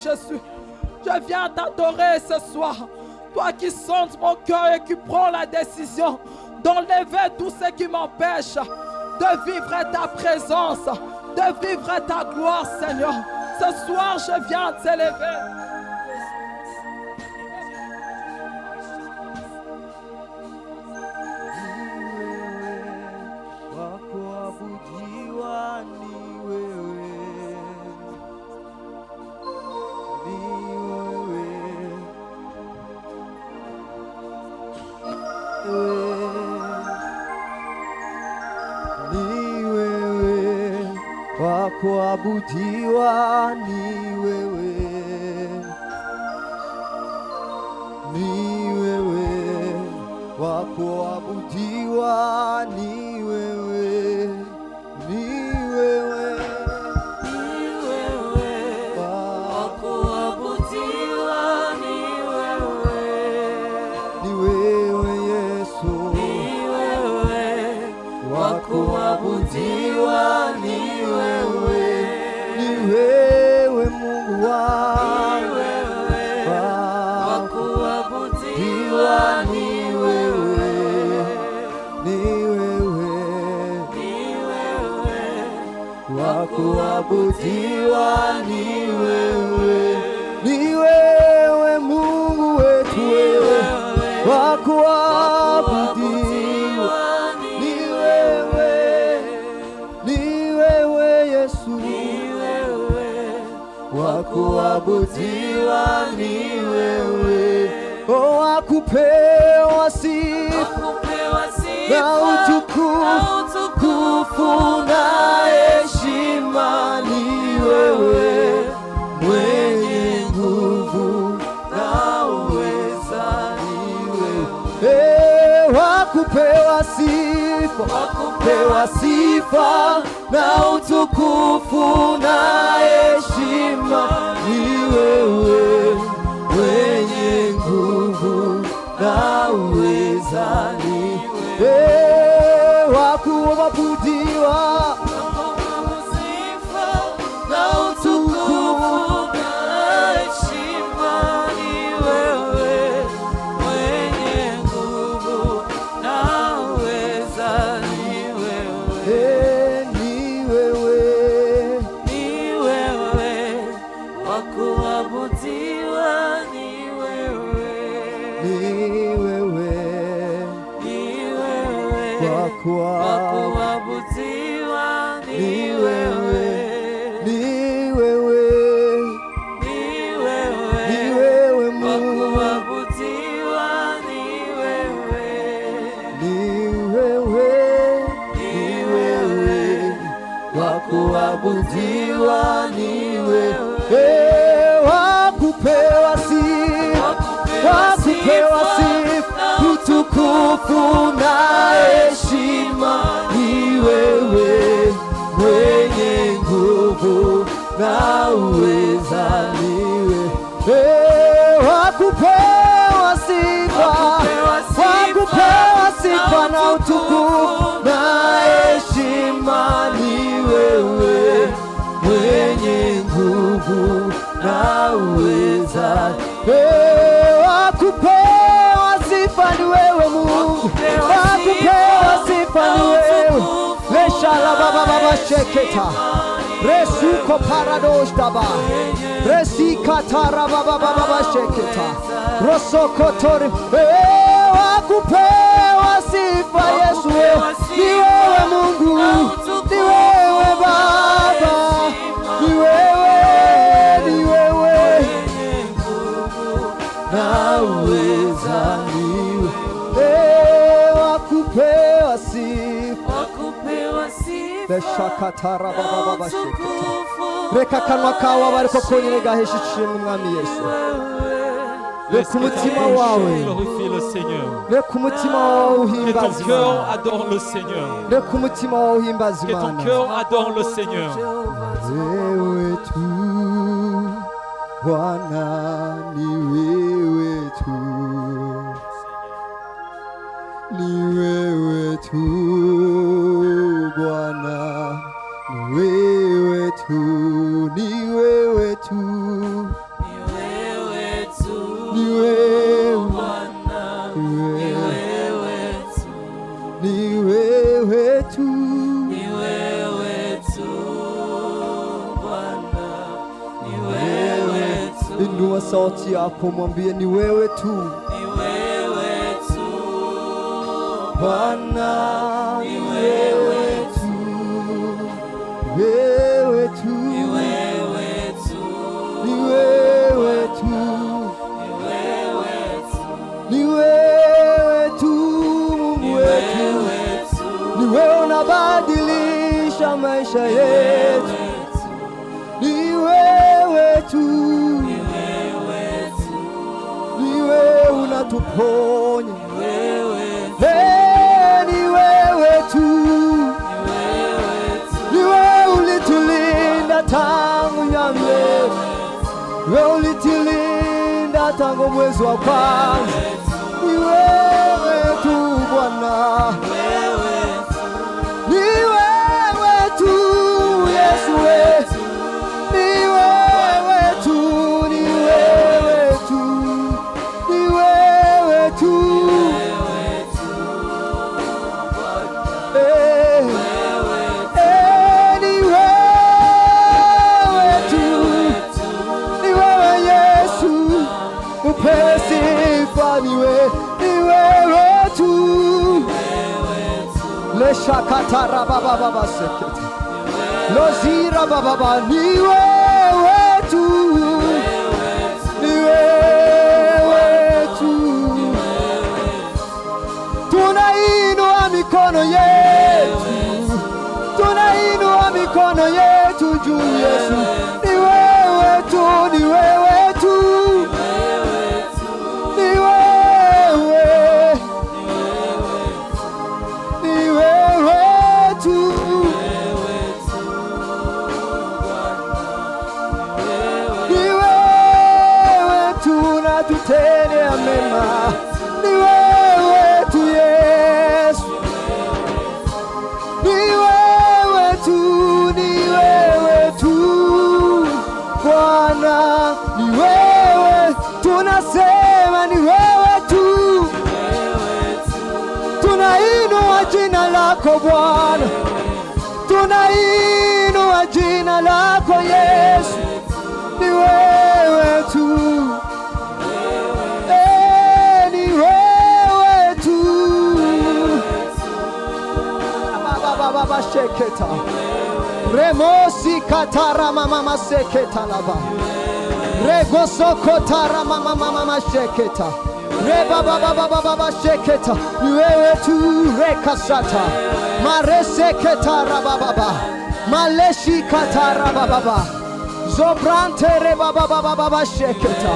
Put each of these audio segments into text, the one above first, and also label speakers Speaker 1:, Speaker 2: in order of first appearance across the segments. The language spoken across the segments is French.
Speaker 1: Jésus, je viens t'adorer ce soir. Toi qui sondes mon cœur et qui prends la décision d'enlever tout ce qui m'empêche de vivre ta présence, de vivre ta gloire, Seigneur. Ce soir, je viens t'élever.
Speaker 2: Kuabudiwa ni wewe, ni wewe, wa kuabudiwa ni wewe, ni wewe,
Speaker 3: ni wewe, wa kuabudiwa ni wewe,
Speaker 2: ni wewe Yesu,
Speaker 3: ni wewe, wa kuabudiwa ni wewe.
Speaker 2: Wewe Mungu wangu,
Speaker 3: wa kuabudiwa ni wewe,
Speaker 2: ni wewe,
Speaker 3: wa kuabudiwa ni wewe,
Speaker 2: ni wewe Mungu wetu, wewe wa kuabudiwa ni wewe, ni wewe Yesu, wa kuabudiwa ni wewe, wa kupewa sifa na utukufu na heshima, ni wewe mwenye nguvu na uweza, ni wewe wa kupewa sifa na utukufu na heshima, ni wewe mwenye nguvu na uweza, ni wewe wa kuabudiwa
Speaker 3: na utukufu na heshima, ni wewe mwenye nguvu na uweza, ni wewe,
Speaker 2: ni wewe,
Speaker 3: ni wewe, wa kuabudiwa ni wewe,
Speaker 2: ni wewe,
Speaker 3: ni wewe,
Speaker 2: wa
Speaker 3: kuabudiwa ni wewe,
Speaker 2: ni wewe, ni wewe Mungu,
Speaker 3: kuabudiwa ni wewe,
Speaker 2: ni wewe, ni wewe, wa kuabudiwa ni wewe, wa kupewa sifa, utukufu na heshima, ni wewe mwenye nguvu na uweza, ni wewe wa kupewa sifa na utukufu na heshima, ni wewe mwenye nguvu na uweza, wa kupewa sifa ni wewe Mungu, wa kupewa sifa ni wewe. Leshala baba sheketa resuko paradosh daba resika tara baba sheketa rosokotori, wa kupewa sifa Yesu, ni wewe Mungu, ni wewe Baba, ni wewe na uweza, ni wewe wa kupewa sifa, beshakatara baba sheketa reka kanwa kawe bariko konyene gahesha ishimwe Mwami Yesu, reka umutima wawe reka umutima wawe uhimbaza Imana, reka umutima wawe uhimbaza Imana, wewe tu Bwana, ni wewe tu, ni wewe tu Bwana, ni wewe tu, ni wewe tu Inua sauti yako mwambie ni wewe tu,
Speaker 3: ni wewe tu
Speaker 2: Bwana,
Speaker 3: ni wewe tu,
Speaker 2: wewe tu,
Speaker 3: ni wewe tu,
Speaker 2: ni wewe tu,
Speaker 3: ni wewe tu,
Speaker 2: ni wewe tu, Mungu wetu, ni wewe unabadilisha maisha yetu, ni wewe tu, ni wewe unatuponya, ni wewe tu, ni wewe ulitulinda tangu nyamle, wewe ulitulinda tangu mwezi wa kwanza, ni wewe tu Bwana, ni wewe tu Yesu wetu, ni wewe tu, ni wewe tu, ni wewe tu, ni wewe tu, ni wewe Yesu, upewe sifa, ni wewe tu, leshakatara baba sekete, lozira baba, ni wewe tu, ni wewe tu, tunainua mikono yetu, tunainua mikono yetu juu Yesu, ni wewe tu, ni wewe tu, ni wewe, ni wewe tu, ni wewe tu unatutendea mema, ni wewe tu Yesu, ni wewe tu, ni wewe tu Bwana, ni wewe tunasema, ni wewe tu, tunainua jina lako Bwana, tunainua jina lako Yesu, ni wewe tu, ni wewe tu, baba sheketa, remosi katara mama seketa laba, regosoko tara mama sheketa, reba baba sheketa, ni wewe tu, rekasata mareseketa baba, maleshi katara baba, zobrante reba baba sheketa,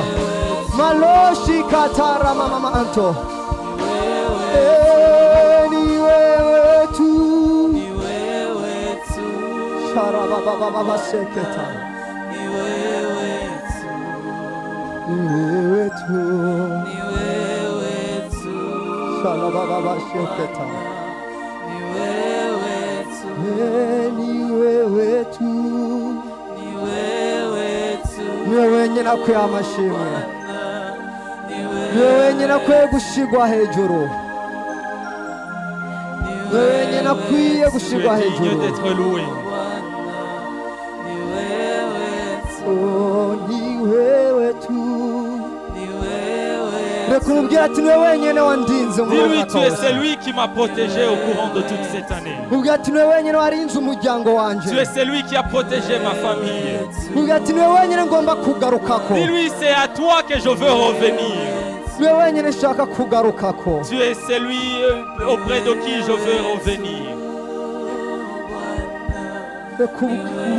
Speaker 2: maloshi katara mama anto, ni wewe tu,
Speaker 3: ni wewe tu,
Speaker 2: shara baba seketa,
Speaker 3: ni wewe tu,
Speaker 2: ni wewe tu,
Speaker 3: ni wewe tu,
Speaker 2: shara baba sheketa,
Speaker 3: ni wewe tu,
Speaker 2: ni wewe tu,
Speaker 3: ni wewe tu,
Speaker 2: ni wewe nyina kwa mashimwe,
Speaker 3: ni
Speaker 2: ni wewe nyina kwa gushigwa hejuru, ni wewe nyina kwiye gushigwa
Speaker 4: Tu es digne
Speaker 2: hejuru,
Speaker 4: d'être loué.
Speaker 3: ni wewe tu,
Speaker 2: oh ni wewe tu,
Speaker 3: ni wewe
Speaker 2: rekubwira ati ni wewe nyine wandinze mu
Speaker 4: Dis-lui,
Speaker 2: mwaka
Speaker 4: tu es
Speaker 2: wose,
Speaker 4: celui qui m'a protégé au courant de toute cette année.
Speaker 2: ubwira ati ni wewe nyine warinze umuryango
Speaker 4: Tu
Speaker 2: wanje,
Speaker 4: es celui qui a protégé ma famille.
Speaker 2: ubwira ati ni wewe nyine ngomba kugarukako,
Speaker 4: Dis-lui, c'est à toi que je veux revenir.
Speaker 2: ni wewe nyine nshaka kugarukako,
Speaker 4: Tu es celui auprès de qui je veux revenir.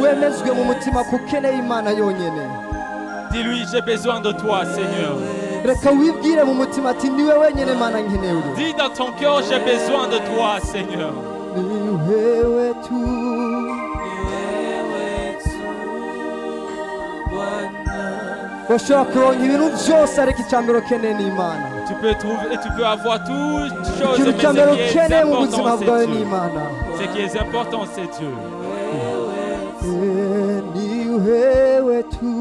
Speaker 2: wemezwe mu mutima kukeneye Imana yonyine,
Speaker 4: Dis-lui, j'ai besoin de toi, Seigneur.
Speaker 2: reka wibwire mu mutima ati ni wewe nyine Mana nkeneye,
Speaker 4: Dis dans ton cœur, j'ai besoin de toi, Seigneur.
Speaker 2: ni wewe tu, bashobora kuronka ibintu byose ariko icyambere ukeneye ni Imana,
Speaker 4: Tu peux trouver et tu peux avoir toutes choses,
Speaker 2: ikintu
Speaker 4: mais
Speaker 2: cyambere
Speaker 4: ce qui est
Speaker 2: ukeneye mu buzima
Speaker 4: important,
Speaker 2: bwawe
Speaker 4: c'est
Speaker 2: ni
Speaker 4: Dieu.
Speaker 2: Imana,
Speaker 4: Ce qui est important, c'est Dieu.
Speaker 2: ni wewe tu,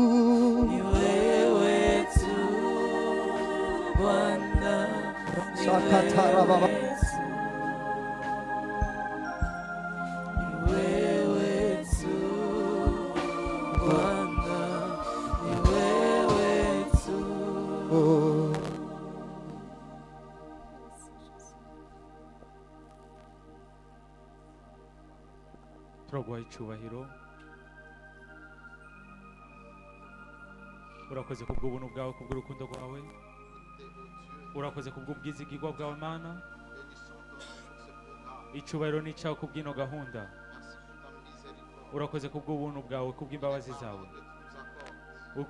Speaker 2: shakatara baba,
Speaker 4: icyubahiro. Urakoze kubw'ubuntu bwawe, kubw'urukundo rwawe. Urakoze kubw'ubwizigirwa bwawe Mana. Icyubahiro ni cyawe kubw'ino gahunda. Urakoze kubw'ubuntu bwawe, kubw'imbabazi zawe.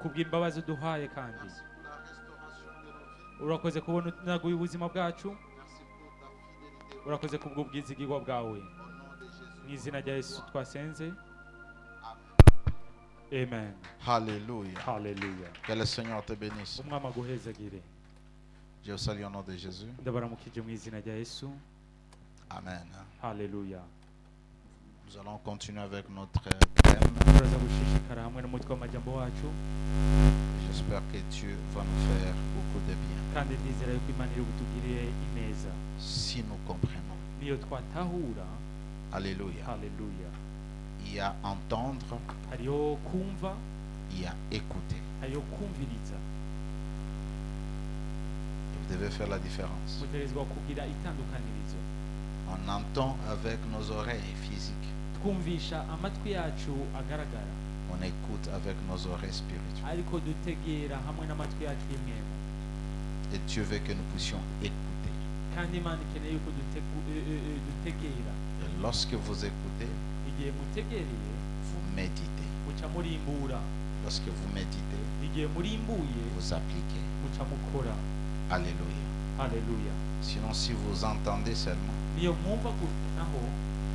Speaker 4: Kubw'imbabazi uduhaye kandi. Urakoze kubona unaguye ubuzima bwacu. Urakoze kubw'ubwizigirwa bwawe. Mu izina rya Yesu twasenze. Amen.
Speaker 5: Alléluia.
Speaker 4: Hallelujah.
Speaker 5: Que le Seigneur te bénisse.
Speaker 4: Umwami aguhezagire.
Speaker 5: Je vous salue au nom de Jésus.
Speaker 4: Ndabaramukije mu izina rya Yesu.
Speaker 5: Amen.
Speaker 4: Hallelujah.
Speaker 5: Nous allons continuer avec notre thème.
Speaker 4: Turaza gushishikara hamwe n'umutwe w'amajambo wacu.
Speaker 5: J'espère que Dieu va nous faire beaucoup de bien
Speaker 4: Kandi ndizera yuko Imana iri butugirire ineza.
Speaker 5: si nous comprenons.
Speaker 4: Niyo twatahura.
Speaker 5: Alléluia.
Speaker 4: Hallelujah.
Speaker 5: Il y a entendre,
Speaker 4: Hariyo kumva,
Speaker 5: il y a écouter.
Speaker 4: hariyo kumviriza.
Speaker 5: Et vous devez faire la différence.
Speaker 4: Mutegerezwa kugira itandukanirizo.
Speaker 5: On entend avec nos oreilles physiques.
Speaker 4: Twumvisha amatwi yacu agaragara.
Speaker 5: On écoute avec nos oreilles spirituelles.
Speaker 4: Ariko dutegera hamwe n'amatwi yacu y'imwemu.
Speaker 5: Et Dieu veut que nous puissions écouter.
Speaker 4: Kandi Imana ikeneye yuko dutegera.
Speaker 5: Et lorsque vous écoutez,
Speaker 4: Igihe mutegereye,
Speaker 5: vous méditez.
Speaker 4: muca murimbura.
Speaker 5: Lorsque vous méditez,
Speaker 4: Igihe murimbuye,
Speaker 5: vous appliquez.
Speaker 4: muca mukora.
Speaker 5: Alléluia.
Speaker 4: Hallelujah.
Speaker 5: Sinon, si vous entendez seulement,
Speaker 4: Niyo mwumva naho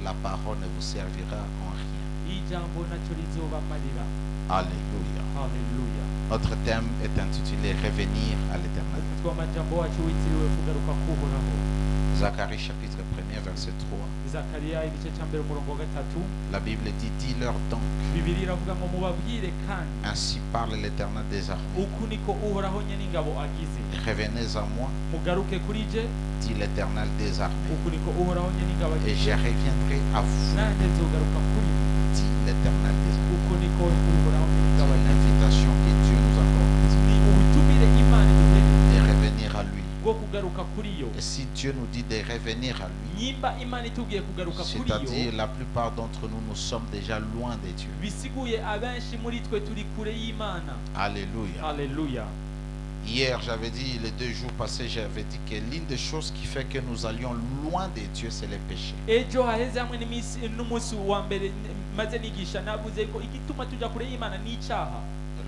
Speaker 5: la parole ne vous servira en rien.
Speaker 4: ijambo nacyo rizobamarira.
Speaker 5: Alléluia.
Speaker 4: Hallelujah.
Speaker 5: Notre thème est intitulé Revenir à l'éternel.
Speaker 4: Umutwe w'amajambo wacu witiriwe kugaruka kuhoraho.
Speaker 5: Zacharie chapitre 1er verset 3.
Speaker 4: Zakariya igice cya mbere umurongo wa 3.
Speaker 5: La Bible dit, dis-leur donc,
Speaker 4: Bibiliya iravuga ngo mubabwire kandi
Speaker 5: ainsi parle l'éternel des armées.
Speaker 4: uku niko uhoraho nyene ingabo agize.
Speaker 5: Revenez à moi,
Speaker 4: Mugaruke kuri je,
Speaker 5: dit l'éternel des armées,
Speaker 4: uku niko uhoraho nyene ingabo
Speaker 5: et je
Speaker 4: agize.
Speaker 5: reviendrai à vous,
Speaker 4: Nanjye nzogaruka kuri we.
Speaker 5: dit l'éternel des armées.
Speaker 4: Uku niko uhoraho nyene ingabo
Speaker 5: C'est une
Speaker 4: agize.
Speaker 5: invitation que Dieu nous accorde
Speaker 4: Ni ubutumire Imana iduhereza
Speaker 5: de revenir à lui.
Speaker 4: bwo kugaruka kuri yo.
Speaker 5: Et si Dieu nous dit de revenir à lui,
Speaker 4: Nyimba Imana itubwiye kugaruka kuri
Speaker 5: c'est-à-dire
Speaker 4: yo,
Speaker 5: la plupart d'entre nous, nous sommes déjà loin de Dieu.
Speaker 4: bisiguye abenshi muri twe turi kure y'Imana.
Speaker 5: Alléluia.
Speaker 4: Haleluya.
Speaker 5: Hier, j'avais dit, les 2 jours passés, j'avais dit que l'une des choses qui fait que nous allions loin de Dieu, c'est les péchés.
Speaker 4: Ejo haheze hamwe n'umunsi wa mbere maze nigisha navuze ko igituma tujya kure y'Imana ni icyaha.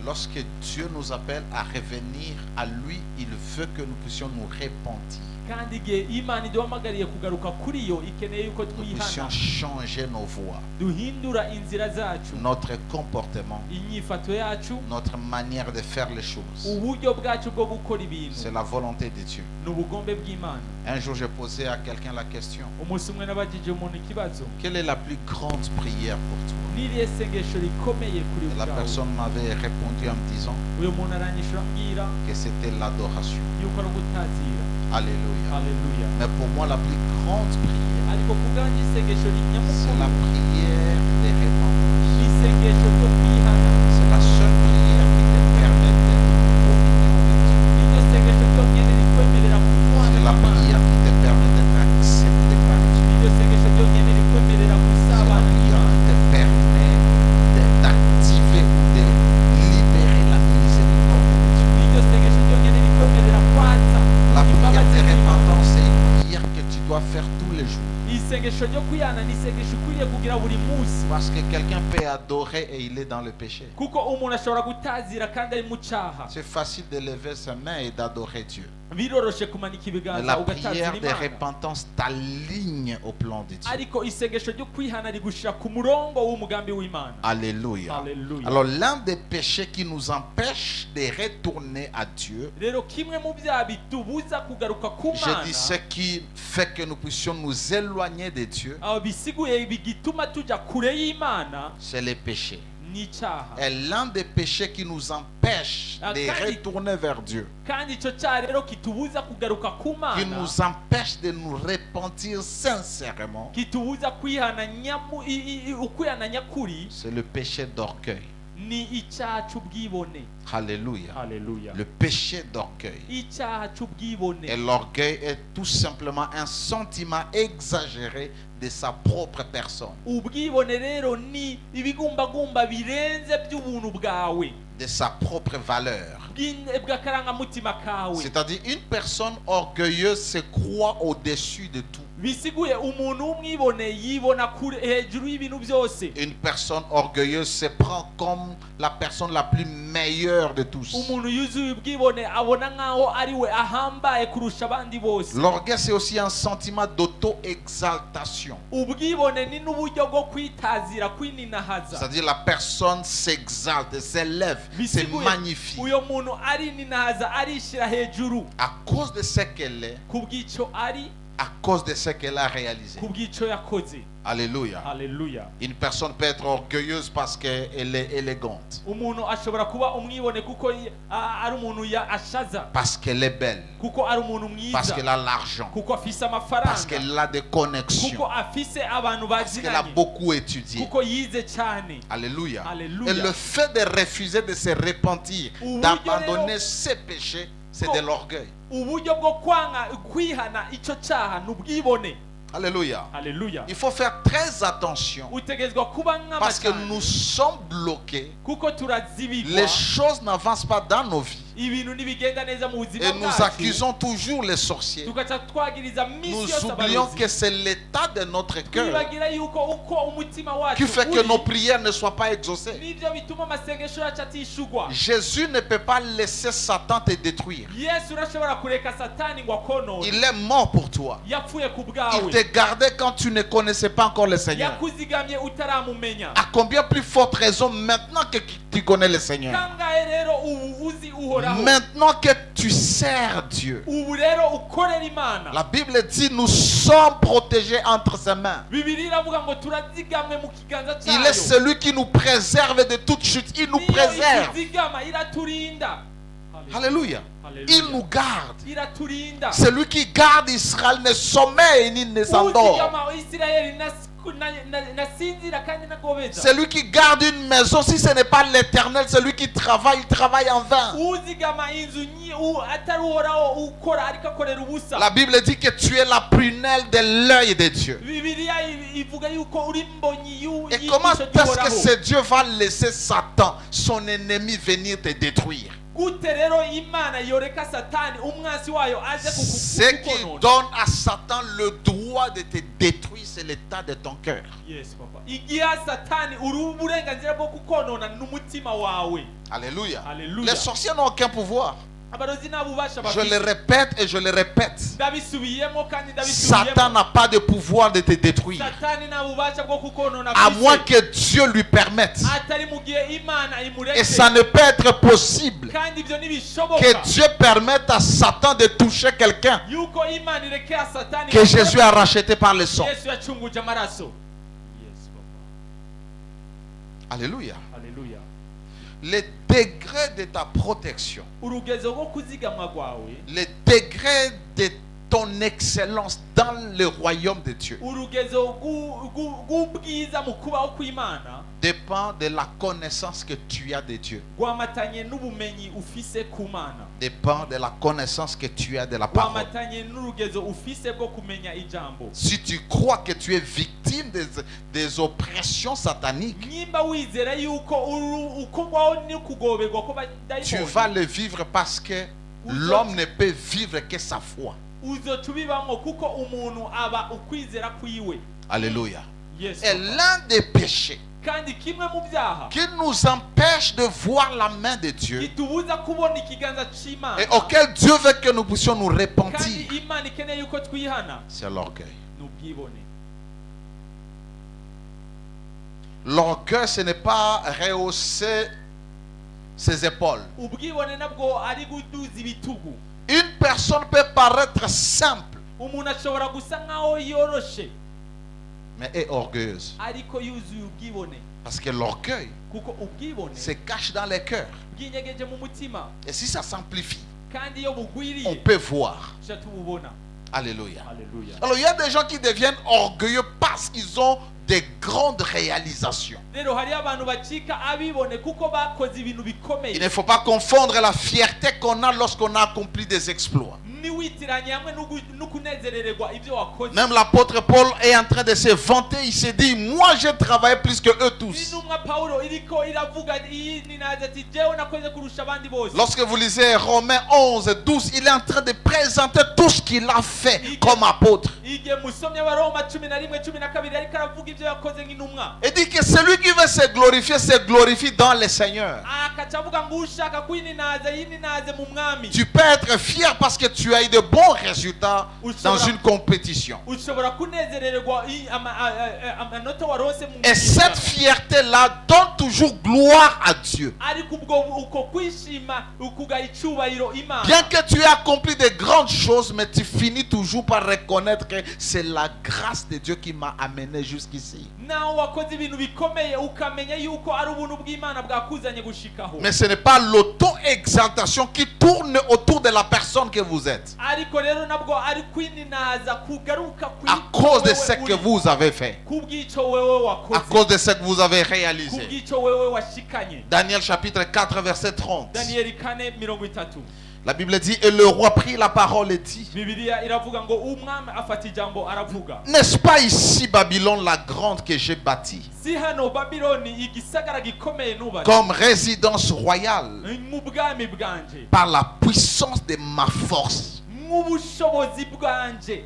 Speaker 5: Lorsque Dieu nous appelle à revenir à lui, il veut que nous puissions nous repentir.
Speaker 4: Kandi igihe Imana iduhamagariye kugaruka kuri yo ikeneye yuko
Speaker 5: Nous puissions
Speaker 4: twihana,
Speaker 5: changer nos voies,
Speaker 4: duhindura inzira zacu,
Speaker 5: notre comportement,
Speaker 4: inyifato yacu,
Speaker 5: notre manière de faire les choses.
Speaker 4: uburyo bwacu bwo gukora
Speaker 5: C'est
Speaker 4: ibintu,
Speaker 5: la volonté de Dieu.
Speaker 4: n'ubugombe bw'Imana.
Speaker 5: Un jour, j'ai posé à quelqu'un la question,
Speaker 4: Umunsi umwe nabajije umuntu ikibazo,
Speaker 5: quelle est la plus grande prière pour toi?
Speaker 4: n'irihe sengesho rikomeye kuri
Speaker 5: Et la
Speaker 4: bwawe?
Speaker 5: personne m'avait répondu en me disant
Speaker 4: Uyu muntu aranyishura ambwira
Speaker 5: que c'était l'adoration.
Speaker 4: yuko ari ugutazira.
Speaker 5: Alléluia.
Speaker 4: Haleluya.
Speaker 5: Mais pour moi, la plus grande prière,
Speaker 4: Ariko ku bwanjye isengesho
Speaker 5: c'est
Speaker 4: rinyamukuru
Speaker 5: la prière de repentance.
Speaker 4: ni isengesho ryo kwihana.
Speaker 5: C'est la seule prière qui te permet d'être au milieu de Dieu.
Speaker 4: Iryo sengesho ryonyine rikwemerera kubana
Speaker 5: C'est la
Speaker 4: n'Imana.
Speaker 5: prière qui te permet d'être accepté par Dieu.
Speaker 4: Iryo sengesho ryonyine rikwemerera
Speaker 5: C'est la
Speaker 4: gusabana
Speaker 5: prière
Speaker 4: n'Imana.
Speaker 5: qui te permet d'activer ou de libérer la miséricorde de Dieu.
Speaker 4: Iryo sengesho ryonyine rikwemerera kwatsa
Speaker 5: La prière
Speaker 4: imbabazi
Speaker 5: de
Speaker 4: z'Imana.
Speaker 5: repentance, c'est une prière que tu dois faire tous les jours.
Speaker 4: Isengesho ryo kwihana ni isengesho ukwiriye kugira buri munsi,
Speaker 5: Parce que quelqu'un peut adorer et il est dans le péché.
Speaker 4: kuko umuntu ashobora gutazira kandi ari mu cyaha.
Speaker 5: C'est facile de lever sa main et d'adorer Dieu.
Speaker 4: Biroroshe kumanika
Speaker 5: Mais
Speaker 4: ibiganza
Speaker 5: la
Speaker 4: ugatazira
Speaker 5: prière de
Speaker 4: Imana,
Speaker 5: repentance t'aligne au plan de Dieu.
Speaker 4: ariko isengesho ryo kwihana rigushira ku murongo w'umugambi w'Imana.
Speaker 5: Alléluia.
Speaker 4: Alléluia.
Speaker 5: Alors l'un des péchés qui nous empêche de retourner à Dieu,
Speaker 4: Rero kimwe mu byaha bitubuza kugaruka ku
Speaker 5: je
Speaker 4: Mana,
Speaker 5: dis ce qui fait que nous puissions nous éloigner de Dieu,
Speaker 4: aho bisiguye bigituma tujya kure y'Imana
Speaker 5: c'est les péchés.
Speaker 4: ni icyaha.
Speaker 5: Et l'un des péchés qui nous empêche
Speaker 4: Ah,
Speaker 5: de
Speaker 4: quand il-
Speaker 5: retourner vers Dieu,
Speaker 4: Kandi icyo cyaha rero kitubuza kugaruka ku
Speaker 5: qui
Speaker 4: Mana,
Speaker 5: nous empêche de nous repentir sincèrement,
Speaker 4: kitubuza kwihana ukwihana nyakuri,
Speaker 5: c'est le péché d'orgueil.
Speaker 4: ni icyaha cy'ubwibone.
Speaker 5: Alléluia.
Speaker 4: Haleluya.
Speaker 5: Le péché d'orgueil.
Speaker 4: Icyaha cy'ubwibone.
Speaker 5: Et l'orgueil est tout simplement un sentiment exagéré de sa propre personne,
Speaker 4: Ubwibone rero ni ibigumbagumba birenze by'ubuntu bwawe,
Speaker 5: de sa propre valeur.
Speaker 4: bw'akarangamutima kawe.
Speaker 5: C'est-à-dire une personne orgueilleuse se croit au-dessus de tout.
Speaker 4: Bisiguye umuntu w'umwibone yibona kure hejuru y'ibintu byose.
Speaker 5: Une personne orgueilleuse se prend comme la personne la plus meilleure de tous.
Speaker 4: Umuntu yuzuye ubwibone abona nkaho ari we ahambaye kurusha abandi bose.
Speaker 5: L'orgueil, c'est aussi un sentiment d'auto-exaltation.
Speaker 4: Ubwibone ni n'uburyo bwo kwitazira, kwininahaza.
Speaker 5: C'est-à-dire la personne s'exalte, s'élève, se
Speaker 4: Bisiguye
Speaker 5: magnifie.
Speaker 4: uyo muntu arininahaza, arishira hejuru
Speaker 5: À cause de ce qu'elle est,
Speaker 4: kubw'ico ari,
Speaker 5: à cause de ce qu'elle a réalisé.
Speaker 4: kubw'ico yakoze.
Speaker 5: Alléluia.
Speaker 4: Haleluya.
Speaker 5: Une personne peut être orgueilleuse parce qu'elle est élégante,
Speaker 4: Umuntu ashobora kuba umwibone kuko ari umuntu ashaza,
Speaker 5: parce qu'elle est belle,
Speaker 4: kuko ari umuntu
Speaker 5: parce
Speaker 4: mwiza,
Speaker 5: qu'elle a l'argent,
Speaker 4: kuko afise
Speaker 5: parce
Speaker 4: amafaranga,
Speaker 5: qu'elle a des connexions,
Speaker 4: kuko afise abantu
Speaker 5: parce qu'elle a
Speaker 4: bazinanye,
Speaker 5: beaucoup étudié.
Speaker 4: kuko yize cyane.
Speaker 5: Alléluia.
Speaker 4: Alléluia.
Speaker 5: Et le fait de refuser de se repentir,
Speaker 4: Uburyo
Speaker 5: d'abandonner
Speaker 4: rero-
Speaker 5: ses péchés, c'est
Speaker 4: Ko-
Speaker 5: de l'orgueil.
Speaker 4: Uburyo bwo kwanga kwihana ico cyaha n'ubwibone.
Speaker 5: Alléluia.
Speaker 4: Haleluya.
Speaker 5: Il faut faire très attention
Speaker 4: Utegezwa kuba
Speaker 5: parce que
Speaker 4: nk'amacane,
Speaker 5: nous sommes bloqués.
Speaker 4: kuko turazibigwa,
Speaker 5: Les choses n'avancent pas dans nos vies.
Speaker 4: ibintu ntibigenda neza mu buzima
Speaker 5: Et nous
Speaker 4: bwacu,
Speaker 5: accusons toujours les sorciers.
Speaker 4: tugaca twagiriza misi
Speaker 5: Nous
Speaker 4: yose
Speaker 5: oublions
Speaker 4: abarozi.
Speaker 5: que c'est l'état de notre cœur
Speaker 4: Twibagira yuko uko umutima wacu
Speaker 5: qui fait que
Speaker 4: uri,
Speaker 5: nos prières ne soient pas exaucées.
Speaker 4: nibyo bituma amasengesho yacu atishugwa.
Speaker 5: Jésus ne peut pas laisser Satan te détruire.
Speaker 4: Yesu urashobora kureka satani ngo akonone.
Speaker 5: Il est mort pour toi.
Speaker 4: Yapfuye ku
Speaker 5: Il
Speaker 4: bwawe,
Speaker 5: te gardait quand tu ne connaissais pas encore le Seigneur.
Speaker 4: yakuzigamye utaramumenya.
Speaker 5: À combien plus forte raison maintenant que tu connais le Seigneur?
Speaker 4: Kangahe rero ubu uzi uhoraho,
Speaker 5: Maintenant que tu sers Dieu.
Speaker 4: ubu rero ukorera Imana.
Speaker 5: La Bible dit nous sommes protégés entre ses mains.
Speaker 4: Bibiliya iravuga ngo turazigamwe mu kiganza
Speaker 5: Il est
Speaker 4: cyayo.
Speaker 5: celui qui nous préserve de toute chute. Il nous
Speaker 4: Niyo
Speaker 5: préserve.
Speaker 4: ituzigama, iraturinda.
Speaker 5: Alléluia.
Speaker 4: Haleluya.
Speaker 5: Il nous garde.
Speaker 4: Iraturinda.
Speaker 5: Celui qui garde Israël ne sommeille ni ne s'endort.
Speaker 4: Uzigama Isirayeli nasinzira kandi nagobeza.
Speaker 5: Celui qui garde une maison, si ce n'est pas l'Éternel, celui qui travaille, il travaille en vain.
Speaker 4: Uzigama inzu atari uhoraho ukora ariko akorera ubusa.
Speaker 5: La Bible dit que tu es la prunelle de l'œil de Dieu.
Speaker 4: Bibiliya ivuga yuko uri mbonyi
Speaker 5: Et comment
Speaker 4: y'ijisho
Speaker 5: est-ce que
Speaker 4: ry'uhoraho.
Speaker 5: ce Dieu va laisser Satan, son ennemi, venir te détruire?
Speaker 4: Gute rero Imana yoreka Satani umwasi wayo aje
Speaker 5: Ce qui
Speaker 4: kukukonona.
Speaker 5: donne à Satan le droit de te détruire, c'est l'état de ton cœur.
Speaker 4: Yes, papa. Igiha Satani uri uburenganzira bwo kukonona n'umutima wawe.
Speaker 5: Alléluia.
Speaker 4: Alléluia.
Speaker 5: Les sorciers n'ont aucun pouvoir.
Speaker 4: Abarozi nta bubasha
Speaker 5: Je le
Speaker 4: bafite.
Speaker 5: répète et je le répète.
Speaker 4: Ndabisubiyemo kandi
Speaker 5: Satan
Speaker 4: ndabisubiyemo.
Speaker 5: n'a pas de pouvoir de te détruire.
Speaker 4: Satani nta bubasha bwo kukonona
Speaker 5: À
Speaker 4: afite.
Speaker 5: moins que Dieu lui permette.
Speaker 4: atari mu gihe Imana imureke.
Speaker 5: Et ça ne peut être possible
Speaker 4: kandi ibyo ntibishoboka
Speaker 5: que Dieu permette à Satan de toucher quelqu'un
Speaker 4: yuko Imana irekera Satani
Speaker 5: que Jésus a racheté par le sang.
Speaker 4: Yesu yacunguje amaraso. Yes, papa.
Speaker 5: Alléluia.
Speaker 4: Haleluya.
Speaker 5: Le degré de ta protection,
Speaker 4: Urugezo rwo kuzigamwa kwawe,
Speaker 5: le degré de ton excellence dans le royaume de Dieu
Speaker 4: urugezo rw'ubwiza mu kubaho kw'Imana
Speaker 5: dépend de la connaissance que tu as de Dieu,
Speaker 4: rwamatanye n'ubumenyi ufise ku Mana,
Speaker 5: dépend de la connaissance que tu as de la parole.
Speaker 4: rwamatanye n'urugezo ufise bwo kumenya ijambo.
Speaker 5: Si tu crois que tu es victime des oppressions sataniques,
Speaker 4: Nimba wizera yuko ukugwaho n'ukugoberwa
Speaker 5: tu
Speaker 4: kw'abadayimoni,
Speaker 5: vas le vivre parce que l'homme ne peut vivre que sa foi.
Speaker 4: uzoca ubibamwo kuko umuntu aba ukwizera kwiwe.
Speaker 5: Alléluia.
Speaker 4: Yes,
Speaker 5: Et
Speaker 4: papa.
Speaker 5: l'un des péchés
Speaker 4: kandi kimwe mu byaha
Speaker 5: qui nous empêche de voir la main de Dieu
Speaker 4: kitubuza kubona ikiganza c'Imana
Speaker 5: et auquel Dieu veut que nous puissions nous
Speaker 4: kandi
Speaker 5: repentir,
Speaker 4: Imana ikeneye yuko twihana
Speaker 5: c'est l'orgueil.
Speaker 4: n'ubwibone.
Speaker 5: L'orgueil, ce n'est pas rehausser ses épaules.
Speaker 4: Ubwibone nabwo ari guduza ibitugu.
Speaker 5: Une personne peut paraître simple,
Speaker 4: Umuntu ashobora gusa nkaho yoroshe
Speaker 5: mais est orgueilleuse.
Speaker 4: ariko yuzuye ubwibone,
Speaker 5: Parce que l'orgueil
Speaker 4: kuko ubwibone
Speaker 5: se cache dans les cœurs.
Speaker 4: bwinyegeje mu mutima
Speaker 5: Et si ça s'amplifie,
Speaker 4: kandi iyo
Speaker 5: on
Speaker 4: bugwiriye
Speaker 5: peut voir.
Speaker 4: tuca tububona.
Speaker 5: Alléluia.
Speaker 4: Haleluya.
Speaker 5: Alors il y a des gens qui deviennent orgueilleux parce qu'ils ont des grandes réalisations.
Speaker 4: Rero hari abantu bacika abibone kuko bakoze ibintu
Speaker 5: Il
Speaker 4: bikomeye.
Speaker 5: ne faut pas confondre la fierté qu'on a lorsqu'on a accompli des exploits.
Speaker 4: Niwitiranye hamwe n'ukunezerererwa ibyo wakoze.
Speaker 5: Même l'apôtre Paul est en train de se vanter. Il se dit, moi j'ai travaillé plus que eux tous.
Speaker 4: Intumwa Paulo iriko iravuga iyi ninaza ati jewe nakoze kurusha abandi bose.
Speaker 5: Lorsque vous lisez Romains 11, 12, il est en train de présenter tout ce qu'il a fait comme apôtre.
Speaker 4: Igihe musomye Abaroma 11:12 ariko aravuga ibyo yakoze nk'intumwa.
Speaker 5: Il dit que celui qui veut se glorifie dans le Seigneur.
Speaker 4: Akacavuga ngo ushaka kwininaza yininaze mu mwami.
Speaker 5: Tu peux être fier parce que tu as eu de bons résultats dans une compétition.
Speaker 4: Ushobora kunezererwa amanota waronse mu.
Speaker 5: Et cette fierté-là donne toujours gloire à Dieu.
Speaker 4: Ariko ubwo uko kwishima ukuga icubahiro Imana.
Speaker 5: Bien que tu aies accompli de grandes choses, mais tu finis toujours par reconnaître que c'est la grâce de Dieu qui m'a amené jusqu'ici.
Speaker 4: Nawe wakoze ibintu bikomeye ukamenya yuko ari ubuntu bw'Imana bwakuzanye gushikaho.
Speaker 5: Mais ce n'est pas l'auto-exaltation qui tourne autour de la personne que vous êtes.
Speaker 4: Ariko rero nabwo ari kwininaza kugaruka
Speaker 5: À cause de ce que vous avez fait.
Speaker 4: kubw'ico wewe wakoze.
Speaker 5: À cause de ce que vous avez réalisé.
Speaker 4: Kubw'ico wewe washikanye.
Speaker 5: Daniel chapitre 4 verset 30.
Speaker 4: Daniel 4:30.
Speaker 5: La Bible dit, et le roi prit la parole et dit,
Speaker 4: Bibiliya iravuga ngo umwami afata ijambo aravuga.
Speaker 5: n'est-ce pas ici Babylone la grande que j'ai bâtie,
Speaker 4: Si hano Babiloni igisagara gikomeye nubatse.
Speaker 5: comme résidence royale,
Speaker 4: Mu bwami bwanje.
Speaker 5: par la puissance de ma force
Speaker 4: Mu bushobozi bwanje.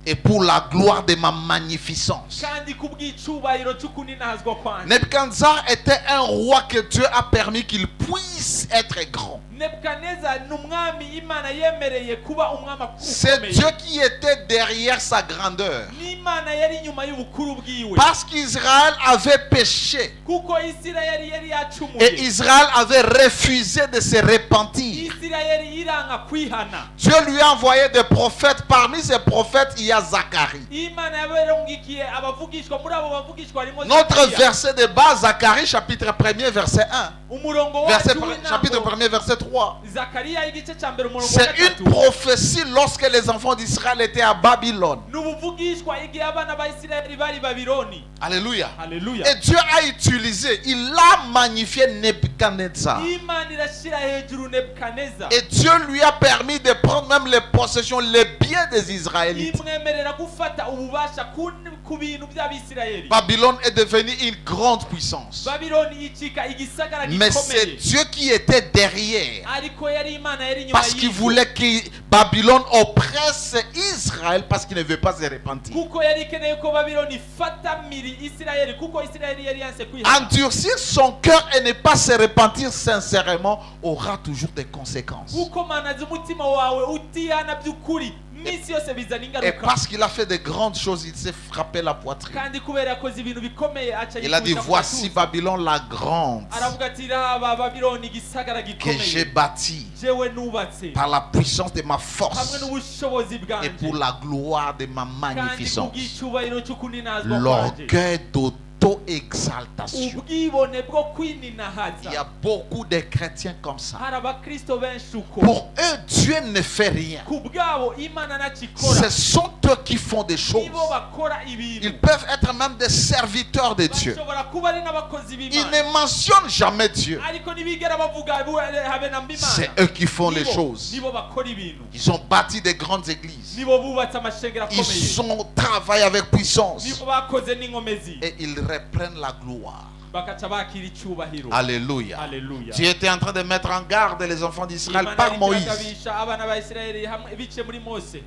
Speaker 5: et pour la gloire de ma magnificence.
Speaker 4: Kandi kubw'icubahiro c'ukuninazwa kwanje.
Speaker 5: Nebuchadnezzar était un roi que Dieu a permis qu'il puisse être grand.
Speaker 4: Nebukadneza ni umwami Imana yemereye kuba umwami
Speaker 5: C'est
Speaker 4: ukomeye.
Speaker 5: Dieu qui était derrière sa grandeur.
Speaker 4: N'Imana yari inyuma y'ubukuru bwiwe.
Speaker 5: Parce qu'Israël avait péché
Speaker 4: Kuko Isirayeli yari
Speaker 5: et
Speaker 4: yacumuye.
Speaker 5: Israël avait refusé de se repentir.
Speaker 4: Isirayeli iranga kwihana.
Speaker 5: Dieu lui a envoyé des prophètes. Parmi ces prophètes, il y a Zacharie.
Speaker 4: Imana yabarongikiye abavugishwa muri abo bavugishwa harimo
Speaker 5: Notre
Speaker 4: Zakariya.
Speaker 5: verset de base, Zacharie chapitre 1er verset 1.
Speaker 4: Umurongo
Speaker 5: Verset,
Speaker 4: wacu
Speaker 5: chapitre
Speaker 4: w'intango.
Speaker 5: 1er verset 3.
Speaker 4: Zakariya igice ca mbere umurongo wa
Speaker 5: C'est une
Speaker 4: gatatu.
Speaker 5: prophétie lorsque les enfants d'Israël étaient à Babylone.
Speaker 4: N'ubuvugishwa igihe abana ba Isirayeli bari Babiloni.
Speaker 5: Alléluia.
Speaker 4: Haleluya.
Speaker 5: Et Dieu a utilisé, il a magnifié Nebuchadnezzar.
Speaker 4: Imana irashira hejuru Nebukadneza.
Speaker 5: Et Dieu lui a permis de prendre même les possessions, les biens des Israélites.
Speaker 4: Imwemerera gufata ububasha ku bintu by'Abisirayeli.
Speaker 5: Babylone est devenue une grande puissance.
Speaker 4: Babiloni icika igisagara
Speaker 5: Mais c'est
Speaker 4: gikomeye.
Speaker 5: Dieu qui était derrière.
Speaker 4: Ariko yari Imana yari inyuma
Speaker 5: Parce qu'il
Speaker 4: y'ibyo.
Speaker 5: voulait que Babylone oppresse Israël parce qu'il ne veut pas se repentir.
Speaker 4: Kuko yari ikeneye ko Babiloni ifata miri Isirayeli kuko Isirayeli yari yanse kwihana.
Speaker 5: Endurcir son cœur et ne pas se repentir sincèrement aura toujours des conséquences.
Speaker 4: Kuko manaza umutima wawe utihana by'ukuri misi yose bizana
Speaker 5: Et
Speaker 4: ingaruka.
Speaker 5: parce qu'il a fait de grandes choses, il s'est frappé la poitrine.
Speaker 4: Kandi kubera yakoze ibintu bikomeye aca
Speaker 5: Il a dit,
Speaker 4: yikubita ku
Speaker 5: voici
Speaker 4: gatuza.
Speaker 5: Babylone la grande
Speaker 4: Aravuga ati raba Babiloni igisagara
Speaker 5: que j'ai
Speaker 4: gikomeye
Speaker 5: bâtie
Speaker 4: jewe nubatse
Speaker 5: par la puissance de ma
Speaker 4: hamwe
Speaker 5: force
Speaker 4: n'ubushobozi
Speaker 5: et
Speaker 4: bwanje
Speaker 5: pour la gloire de ma
Speaker 4: kandi
Speaker 5: magnificence.
Speaker 4: kubw'icubahiro c'ukuninazwa kwanje.
Speaker 5: L'orgueil d'auto-exaltation.
Speaker 4: Ubwibone bwo
Speaker 5: Il y
Speaker 4: kwininahaza.
Speaker 5: a beaucoup de chrétiens comme ça.
Speaker 4: Hari abakristo benshi uko.
Speaker 5: Pour eux, Dieu ne fait rien.
Speaker 4: Ku bwabo Imana nacikora.
Speaker 5: Ce sont eux qui font des choses.
Speaker 4: Nibo bakora ibintu.
Speaker 5: Ils peuvent être même des serviteurs de Dieu.
Speaker 4: Bashobora kuba ari n'abakozi
Speaker 5: Ils
Speaker 4: b'Imana.
Speaker 5: ne mentionnent jamais Dieu.
Speaker 4: Ariko ntibigera bavuga habe na mbimana.
Speaker 5: C'est eux qui font les choses.
Speaker 4: Nibo bakora ibintu.
Speaker 5: Ils ont bâti de grandes églises.
Speaker 4: Nibo bubatse amashengero
Speaker 5: Ils
Speaker 4: akomeye.
Speaker 5: ont travaillé avec puissance.
Speaker 4: Nibo bakoze n'inkomezi.
Speaker 5: Et ils reprennent la gloire.
Speaker 4: Bakaca bakira icubahiro.
Speaker 5: Alléluia.
Speaker 4: Haleluya.
Speaker 5: Dieu était en train de mettre en garde les enfants d'Israël
Speaker 4: Imana
Speaker 5: par
Speaker 4: yariko
Speaker 5: Moïse.
Speaker 4: iragabisha abana ba Isirayeli hamwe biciye muri Mose.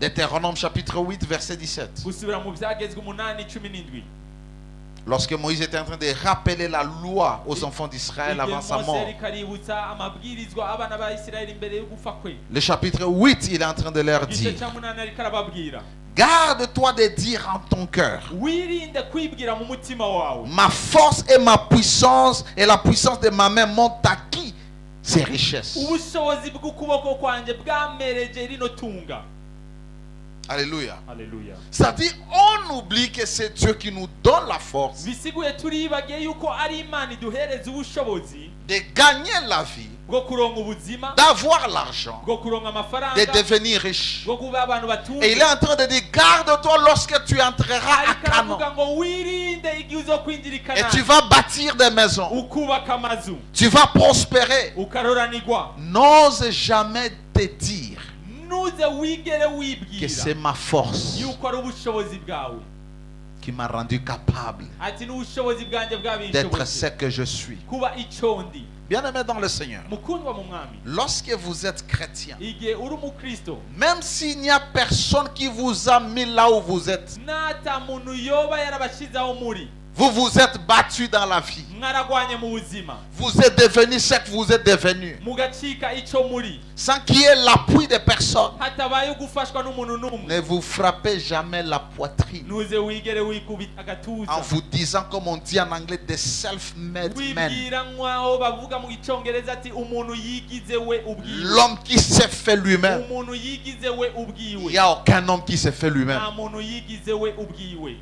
Speaker 5: Deutéronome chapitre 8 verset 17.
Speaker 4: Gusubira mu byagezwe 8:17.
Speaker 5: Lorsque Moïse était en train de rappeler la loi aux enfants d'Israël avant sa mort. Le chapitre 8, il est en train de leur dire, garde-toi de dire en ton cœur, ma force et ma puissance et la puissance de ma main m'ont acquis ces richesses. Alléluia.
Speaker 4: Haleluya.
Speaker 5: C'est-à-dire, on oublie que c'est Dieu qui nous donne la force
Speaker 4: Bisiguye turibagiye yuko ari Imana iduhereza ubushobozi
Speaker 5: de gagner la vie,
Speaker 4: bwo kuronka ubuzima,
Speaker 5: d'avoir l'argent,
Speaker 4: bwo kuronka amafaranga,
Speaker 5: de devenir riche.
Speaker 4: bwo kuba abantu batunze.
Speaker 5: Et il est en train de dire, garde-toi lorsque tu entreras à
Speaker 4: Ariko
Speaker 5: Canaan.
Speaker 4: aravuga ngo wirinde igihe uzokwinjira i
Speaker 5: Et
Speaker 4: Kanani,
Speaker 5: tu vas bâtir des maisons.
Speaker 4: ukubaka amazu,
Speaker 5: Tu vas prospérer.
Speaker 4: ukaroranirwa.
Speaker 5: N'ose jamais te dire
Speaker 4: Nuze wigere
Speaker 5: que
Speaker 4: wibwira
Speaker 5: c'est ma force
Speaker 4: yuko ari ubushobozi bwawe,
Speaker 5: qui m'a rendu capable
Speaker 4: ati n'ubushobozi bwanjye
Speaker 5: d'être
Speaker 4: bwabinshobozi
Speaker 5: ce que je suis.
Speaker 4: kuba icyo ndi.
Speaker 5: Bien-aimé dans le Seigneur,
Speaker 4: Mukundwa mu mwami,
Speaker 5: lorsque vous êtes chrétien,
Speaker 4: igihe uri umukristo,
Speaker 5: même s'il n'y a personne qui vous a mis là où vous êtes,
Speaker 4: nata muntu yoba yarabashizeho muri,
Speaker 5: vous vous êtes battu dans la vie,
Speaker 4: mwaragwanye mu buzima,
Speaker 5: vous êtes devenu ce que vous êtes devenu,
Speaker 4: mugacika icyo muri,
Speaker 5: sans qu'il y ait l'appui de personne.
Speaker 4: hatabaye gufashwa n'umuntu n'umwe.
Speaker 5: Ne vous frappez jamais la poitrine
Speaker 4: Nuze wigere wikubita agatuza,
Speaker 5: en vous disant, comme on dit en anglais, des self-made men.
Speaker 4: wibwira nk'aho bavuga mu gicongereza ati umuntu yigize we ubwiwe,
Speaker 5: L'homme qui s'est fait lui-même.
Speaker 4: umuntu yigize we
Speaker 5: Il
Speaker 4: ubwiwe,
Speaker 5: n'y a aucun homme qui s'est fait lui-même.
Speaker 4: nta muntu yigize we ubwiwe.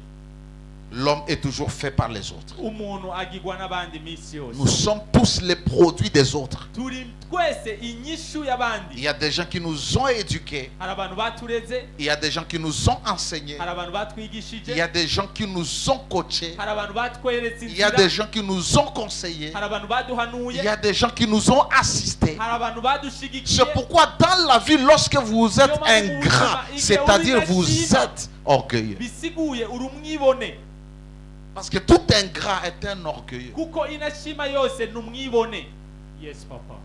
Speaker 5: L'homme est toujours fait par les autres.
Speaker 4: Umuntu agirwa n'abandi iminsi
Speaker 5: Nous
Speaker 4: yose,
Speaker 5: sommes tous les produits des autres.
Speaker 4: turi twese inyishu
Speaker 5: Il
Speaker 4: y'abandi.
Speaker 5: y a des gens qui nous ont éduqués.
Speaker 4: Hari abantu batureze,
Speaker 5: Il y a des gens qui nous ont enseignés.
Speaker 4: hari abantu batwigishije,
Speaker 5: Il y a des gens qui nous ont coachés.
Speaker 4: hari abantu batweretse
Speaker 5: Il y a
Speaker 4: inzira,
Speaker 5: des gens qui nous ont conseillés.
Speaker 4: hari abantu baduhanuye,
Speaker 5: Il y a des gens qui nous ont assistés.
Speaker 4: hari abantu badushigikiye.
Speaker 5: C'est pourquoi dans la vie, lorsque vous êtes ingrat, c'est-à-dire vous êtes orgueilleux.
Speaker 4: Bisiguye uri umwibone,
Speaker 5: Parce que tout ingrat est un orgueilleux.
Speaker 4: kuko inashima yose ni umwibone. Yes papa.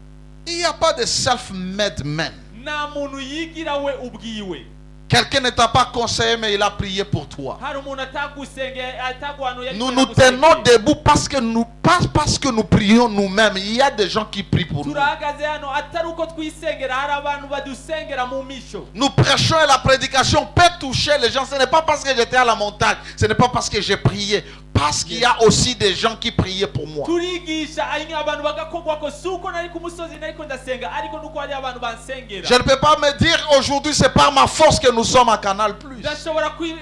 Speaker 5: Il n'y a pas de self-made men.
Speaker 4: Nta muntu yigira we ubwiwe.
Speaker 5: Quelqu'un ne t'a pas conseillé, mais il a prié pour toi.
Speaker 4: Hari umuntu atagusengeye, ataguhanuye, ariko
Speaker 5: Nous nous
Speaker 4: yaragusengeye.
Speaker 5: tenons debout parce que nous, pas parce que nous prions nous-mêmes. Il y a des gens qui prient pour nous.
Speaker 4: Turahagaze hano atari uko twisengera, hari abantu badusengera mu misho.
Speaker 5: Nous prêchons et la prédication peut toucher les gens. Ce n'est pas parce que j'étais à la montagne. Ce n'est pas parce que j'ai prié. Parce qu'il y a aussi des gens qui priaient pour moi.
Speaker 4: Turigisha abantu bagakogwako suko nari ku musozi nariko ndasenga, ariko nuko hari abantu bansengera.
Speaker 5: Je ne peux pas me dire aujourd'hui c'est par ma force que nous sommes à Canal+.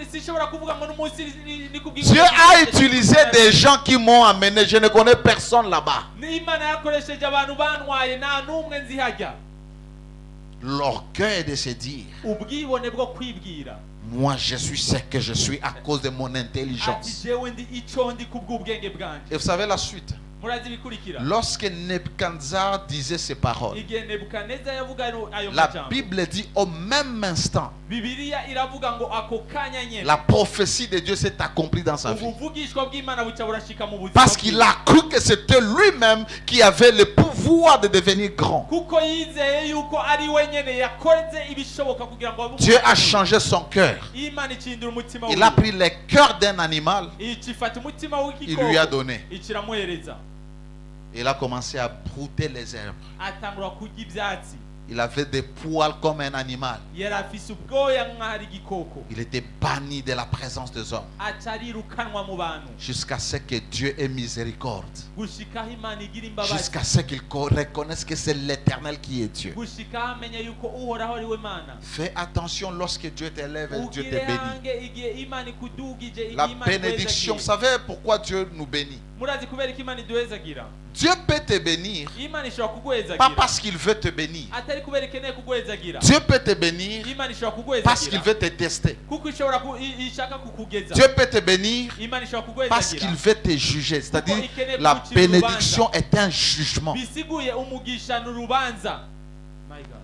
Speaker 4: Sishobora kuvuga ngo n'umunsi ni kubwira.
Speaker 5: Dieu a utilisé des gens qui m'ont amené. Je ne connais personne là-bas.
Speaker 4: Imana yakoresheje abantu bantwaye, nta n'umwe nzi hajya.
Speaker 5: L'orgueil de se dire,
Speaker 4: Ubwibone bwo kwibwira
Speaker 5: moi je suis ce que je suis à cause de mon
Speaker 4: ati
Speaker 5: intelligence.
Speaker 4: jewe ndi icyo ndi kubw'ubwenge bwanjye.
Speaker 5: Et vous savez la suite.
Speaker 4: Murazi bikurikira,
Speaker 5: Lorsque Nebuchadnezzar disait ces paroles,
Speaker 4: igihe Nebukadneza yavuga ayo
Speaker 5: la
Speaker 4: majambo,
Speaker 5: Bible dit au même instant,
Speaker 4: Bibiliya iravuga ngo ako kanya nyene
Speaker 5: la prophétie de Dieu s'est accomplie dans sa vie.
Speaker 4: ubuvugishwa bw'Imana buca burashika mu buzima
Speaker 5: Parce qu'il a cru que c'était lui-même qui avait le pouvoir de devenir grand.
Speaker 4: kuko yizeye yuko ari we nyene yakoze ibishoboka kugira ngo abe
Speaker 5: Dieu a
Speaker 4: umuntu.
Speaker 5: changé son cœur.
Speaker 4: Imana icindura umutima
Speaker 5: Il a
Speaker 4: wiwe,
Speaker 5: pris le cœur d'un animal,
Speaker 4: icifata umutima
Speaker 5: il lui a
Speaker 4: w'igikoko
Speaker 5: donné.
Speaker 4: iciramuhereza,
Speaker 5: Il a commencé à brouter les herbes.
Speaker 4: atangura kurya ivyatsi.
Speaker 5: Il avait des poils comme un animal.
Speaker 4: Yari afise ubwoya nk'ahari igikoko,
Speaker 5: Il était banni de la présence des hommes.
Speaker 4: aca arirukanwa mu bantu
Speaker 5: Jusqu'à ce que Dieu ait miséricorde.
Speaker 4: gushikaho Imana igira imbabazi,
Speaker 5: Jusqu'à ce qu'il reconnaisse que c'est l'Éternel qui est Dieu.
Speaker 4: gushikaho amenya yuko uhoraho ari we Mana.
Speaker 5: Fais attention lorsque Dieu t'élève et Dieu te
Speaker 4: Ugire
Speaker 5: bénit.
Speaker 4: hange igihe Imana ikudugije,
Speaker 5: La
Speaker 4: igihe Imana
Speaker 5: bénédiction, vous
Speaker 4: iguhezagiye.
Speaker 5: savez pourquoi Dieu nous bénit?
Speaker 4: Murazi kubera ko Imana iduhezagira?
Speaker 5: Dieu peut te bénir,
Speaker 4: Imana ishobora
Speaker 5: pas
Speaker 4: kuguhezagira
Speaker 5: parce qu'il veut te bénir.
Speaker 4: atari kubera ikeneye kuguhezagira.
Speaker 5: Dieu peut te bénir
Speaker 4: Imana ishobora
Speaker 5: parce qu'il
Speaker 4: kuguhezagira
Speaker 5: veut te tester.
Speaker 4: kuko ishaka kukugeza.
Speaker 5: Dieu peut te bénir
Speaker 4: Imana ishobora
Speaker 5: parce qu'il
Speaker 4: kuguhezagira
Speaker 5: veut te juger. C'est-à-dire,
Speaker 4: Kuko ikeneye
Speaker 5: la
Speaker 4: kugucira
Speaker 5: bénédiction
Speaker 4: urubanza.
Speaker 5: est un jugement.
Speaker 4: bisiguye umugisha n'urubanza. My God,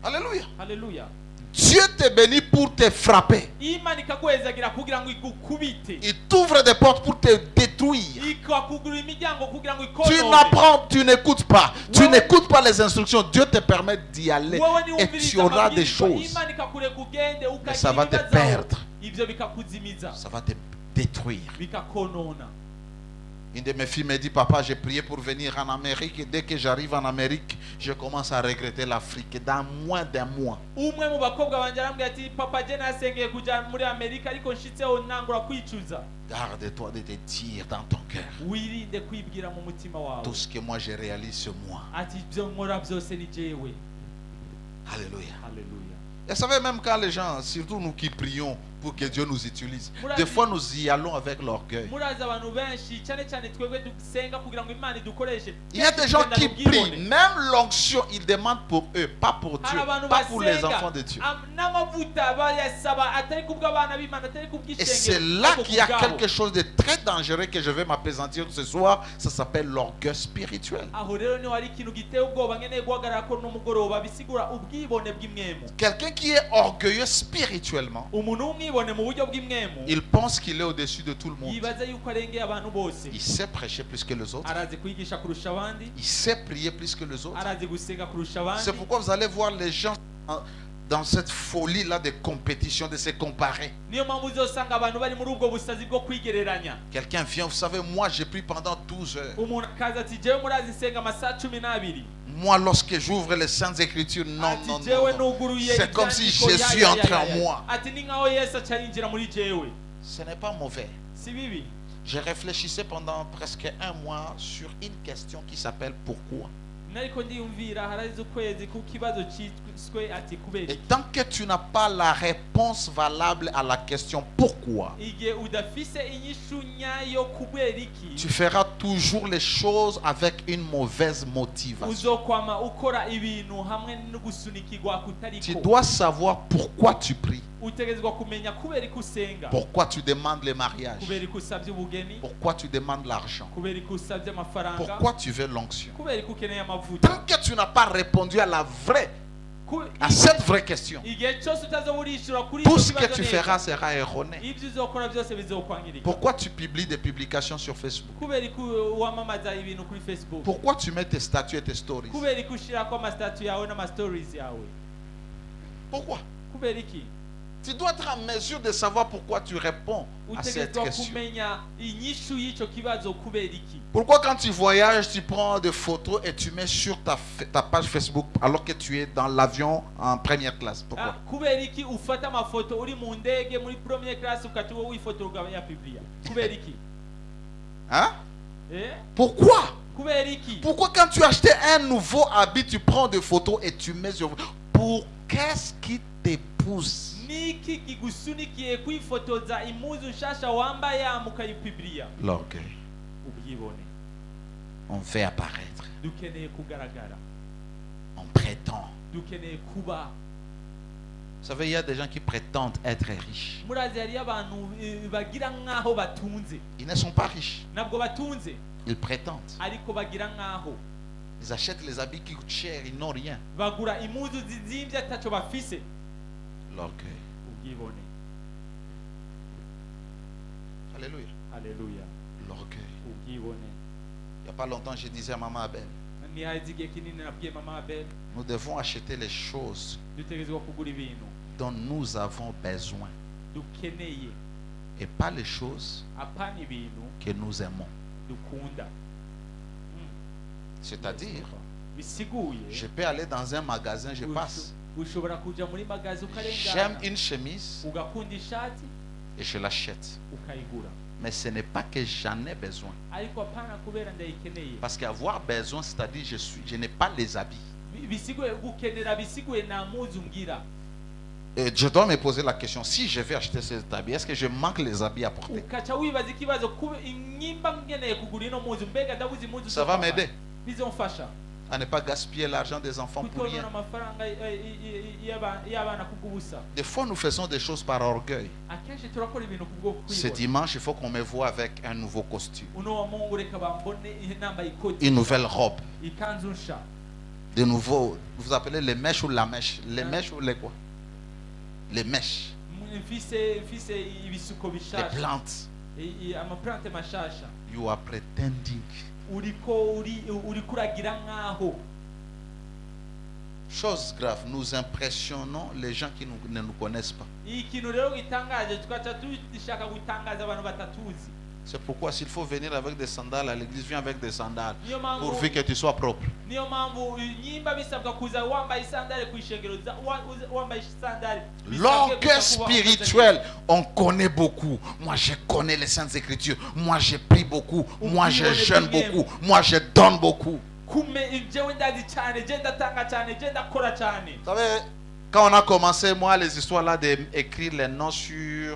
Speaker 5: Alléluia.
Speaker 4: haleluya.
Speaker 5: Dieu te bénit pour te frapper.
Speaker 4: Imana ikaguhezagira kugira ngo igukubite,
Speaker 5: Il t'ouvre des portes pour te détruire.
Speaker 4: ikakugurira imiryango kugira ngo
Speaker 5: Tu
Speaker 4: ikonone.
Speaker 5: n'apprends, tu n'écoutes pas. Tu
Speaker 4: Ouais.
Speaker 5: n'écoutes pas les instructions. Dieu te permet d'y aller.
Speaker 4: Wowe
Speaker 5: Et
Speaker 4: niwumviriza
Speaker 5: tu auras des
Speaker 4: amabwiriza,
Speaker 5: choses.
Speaker 4: Imana ikakureka ugende
Speaker 5: Mais ça va te
Speaker 4: ukagira
Speaker 5: perdre.
Speaker 4: ibyo bikakuzimiza,
Speaker 5: Ça va te détruire.
Speaker 4: bikakonona.
Speaker 5: Une de mes filles me dit, papa, j'ai prié pour venir en Amérique. Et dès que j'arrive en Amérique, je commence à regretter l'Afrique. Dans moins d'un mois.
Speaker 4: Umwe mu bakobwa banjye arambwira ati papa je nasengeye kujya muri Amerika ariko nshitseho ntangura kwicuza.
Speaker 5: Garde-toi de te dire dans ton cœur.
Speaker 4: Wirinde kwibwira mu mutima wawe
Speaker 5: Tout ce que moi je réalise ce mois.
Speaker 4: ati ibyo nkora byose ni jewe.
Speaker 5: Alléluia.
Speaker 4: Haleluya.
Speaker 5: Et vous savez, même quand les gens, surtout nous qui prions pour que Dieu nous utilise, des fois nous y allons avec l'orgueil.
Speaker 4: murazi abantu benshi cyane cyane twebwe dusenga kugira ngo Imana idukoreshe.
Speaker 5: Il y a des gens qui prient, même l'onction, ils demandent pour eux, pas pour Dieu, pas pour les enfants de Dieu.
Speaker 4: n'amavuta bayasaba atari kubw'abana b'Imana atari
Speaker 5: Et c'est
Speaker 4: kubw'ishengero
Speaker 5: là qu'il y a quelque chose de très dangereux que je vais m'appesantir ce soir. Ça s'appelle l'orgueil spirituel.
Speaker 4: aho rero niho hari ikintu giteye ubwoba nkeneye guhagarara ko n'umugoroba bisigura ubwibone bw'imwemu.
Speaker 5: Quelqu'un qui est orgueilleux spirituellement,
Speaker 4: umuntu w'umwibone mu buryo bw'imwemu
Speaker 5: il pense qu'il est au-dessus de tout le monde.
Speaker 4: yibaza yuko arengeye abantu bose.
Speaker 5: Il sait prêcher plus que les autres.
Speaker 4: arazi kwigisha kurusha abandi,
Speaker 5: Il sait prier plus que les autres.
Speaker 4: arazi gusenga kurusha
Speaker 5: C'est
Speaker 4: abandi.
Speaker 5: pourquoi vous allez voir les gens dans cette folie-là de compétition, de se comparer.
Speaker 4: niyo mpamvu uzosanga abantu bari muri ubwo busazi bwo kwigereranya.
Speaker 5: Quelqu'un vient, vous savez, moi j'ai pris pendant 12 heures.
Speaker 4: umuntu akaza ati jewe murazi nsenga amasaha 12.
Speaker 5: Moi, lorsque j'ouvre les Saintes Écritures, non,
Speaker 4: ati
Speaker 5: non,
Speaker 4: jewe
Speaker 5: non, non.
Speaker 4: nuguruye
Speaker 5: C'est comme si
Speaker 4: ibyandiko,
Speaker 5: Jésus
Speaker 4: ya, ya,
Speaker 5: entrait
Speaker 4: ya,
Speaker 5: en
Speaker 4: ya.
Speaker 5: moi.
Speaker 4: ati ni nkaho yesu aca yinjira muri jewe.
Speaker 5: Ce n'est pas mauvais.
Speaker 4: si bibi.
Speaker 5: Je réfléchissais pendant presque un mois sur une question qui s'appelle pourquoi.
Speaker 4: nariko ndiyumvira harazi ukwezi ku kibazo cyiswe ati kubera
Speaker 5: Et tant que tu n'as pas la réponse valable à la question pourquoi,
Speaker 4: igihe udafise inyishu nyayo kubera iki
Speaker 5: tu feras toujours les choses avec une mauvaise motivation.
Speaker 4: uzokwama ukora ibintu hamwe no gusunikirwa
Speaker 5: Tu
Speaker 4: kutariko.
Speaker 5: dois savoir pourquoi tu pries,
Speaker 4: utegerezwa kumenya kubera iki usenga,
Speaker 5: pourquoi tu demandes le mariage,
Speaker 4: kubera iki usabye ubugeni,
Speaker 5: pourquoi tu demandes l'argent,
Speaker 4: kubera iki usabye amafaranga,
Speaker 5: pourquoi tu veux l'onction.
Speaker 4: kubera iki ukeneye amavuta.
Speaker 5: Tant que tu n'as pas répondu à cette vraie question,
Speaker 4: igihe cyose utazoburishura kuri
Speaker 5: tout
Speaker 4: icyo
Speaker 5: ce que
Speaker 4: kibazo
Speaker 5: tu
Speaker 4: neza,
Speaker 5: feras sera erroné.
Speaker 4: ibyo uzokora byose bizokwangirika.
Speaker 5: Pourquoi tu publies des publications sur Facebook?
Speaker 4: kubera iki wamamaza ibintu kuri Facebook,
Speaker 5: Pourquoi tu mets tes statuts et tes stories?
Speaker 4: kubera iki ushyirako amasitatu yawe n'amastories yawe,
Speaker 5: Pourquoi?
Speaker 4: kubera iki
Speaker 5: Tu dois être en mesure de savoir pourquoi tu réponds à cette
Speaker 4: utegerezwa
Speaker 5: question.
Speaker 4: kumenya inyishu y'icyo kibazo kubera iki.
Speaker 5: Pourquoi quand tu voyages, tu prends des photos et tu mets sur ta page Facebook alors que tu es dans l'avion en première classe? Pourquoi?
Speaker 4: kubera iki ufata amafoto uri mu ndege muri premier class ukati wowe wifotora ukayapibliya, kubera iki
Speaker 5: Hein?
Speaker 4: eh
Speaker 5: Pourquoi?
Speaker 4: kubera iki
Speaker 5: Pourquoi quand tu achètes un nouveau habit, tu prends des photos et tu mets sur... Pour qu'est-ce qui te pousse?
Speaker 4: niki kigusunikiye kwifotoza impuzu nshasha wambaye mukayipibliya?
Speaker 5: L'orgueil.
Speaker 4: ubwibone.
Speaker 5: On fait apparaître.
Speaker 4: dukeneye kugaragara,
Speaker 5: On prétend.
Speaker 4: dukeneye kuba.
Speaker 5: Vous savez, il y a des gens qui prétendent être riches.
Speaker 4: murazi hariyo abantu bagira nkaho batunze,
Speaker 5: Ils ne sont pas riches.
Speaker 4: ntabwo batunze
Speaker 5: Ils prétendent.
Speaker 4: ariko bagira nkaho.
Speaker 5: Ils achètent les habits qui coûtent cher, ils n'ont rien.
Speaker 4: bagura impuzu zizimbye ataco bafise.
Speaker 5: L'orgueil.
Speaker 4: ubwibone.
Speaker 5: Alléluia.
Speaker 4: haleluya.
Speaker 5: L'orgueil.
Speaker 4: ubwibone.
Speaker 5: Il n'y a pas longtemps, je disais à Maman Abel,
Speaker 4: ntihaheze igihe kinini nabwiye mama Abel,
Speaker 5: nous devons acheter les choses
Speaker 4: dutegerezwa kugura ibintu
Speaker 5: dont nous avons besoin
Speaker 4: dukeneye,
Speaker 5: et pas les choses
Speaker 4: apana ibintu
Speaker 5: que nous aimons.
Speaker 4: dukunda.
Speaker 5: C'est-à-dire,
Speaker 4: bisiguye
Speaker 5: je peux aller dans un magasin, je passe,
Speaker 4: ushobora kuja muri magazi
Speaker 5: j'aime
Speaker 4: ukarengana
Speaker 5: une chemise
Speaker 4: ugakunda ishati
Speaker 5: et je l'achète.
Speaker 4: ukayigura,
Speaker 5: Mais ce n'est pas que j'en ai besoin.
Speaker 4: ariko apana kubera ndayikeneye.
Speaker 5: Parce qu'avoir besoin, c'est-à-dire je n'ai pas les habits.
Speaker 4: Bisiguye gukenera, bisiguye nta muzu ngira.
Speaker 5: Et je dois me poser la question, si je vais acheter cet habit, est-ce que je manque les habits à porter?
Speaker 4: ukaca wibaza ikibazo nyimba ngeneye kugura ino muzu, mbega ndabuze impuzu
Speaker 5: Ça va m'aider
Speaker 4: bizomfasha
Speaker 5: à ne pas gaspiller l'argent des enfants pour rien.
Speaker 4: kutonona amafaranga y'abana kubw'ubusa.
Speaker 5: Des fois, nous faisons des choses par orgueil.
Speaker 4: akenshi turakora ibintu kubwo
Speaker 5: Ce
Speaker 4: kwibona.
Speaker 5: dimanche, il faut qu'on me voie avec un nouveau costume,
Speaker 4: uno wa Mungu reka bambone nambaye ikoti,
Speaker 5: une nouvelle robe,
Speaker 4: ikanzu nsha,
Speaker 5: de nouveau, vous appelez les mèches ou la mèche? Les mèches ou les quoi? Les mèches,
Speaker 4: mfise ibisuko
Speaker 5: les
Speaker 4: bishasha,
Speaker 5: plantes.
Speaker 4: amaplante mashasha.
Speaker 5: You are pretending.
Speaker 4: uriko uragira nkaho.
Speaker 5: Chose grave, nous impressionnons les gens qui ne nous connaissent pas.
Speaker 4: ikintu rero gitangaje tukaca dushaka gutangaza abantu batatuzi.
Speaker 5: C'est pourquoi s'il faut venir avec des sandales à l'église, viens avec des sandales,
Speaker 4: niyo mpamvu
Speaker 5: pourvu que tu sois propre.
Speaker 4: niyo mpamvu nyimba bisabwa kuza wambaye isandare ku ishengero, wambaye isandare.
Speaker 5: L'orgueil spirituel, on connaît beaucoup. Moi, je connais les Saintes Écritures. Moi, je prie beaucoup. Moi, je jeûne beaucoup. Moi, je donne beaucoup.
Speaker 4: kume jewe ndazi cyane, je ndatanga cyane, je ndakora cyane.
Speaker 5: Vous savez, Quand on a commencé, moi, les histoires là d'écrire les noms sur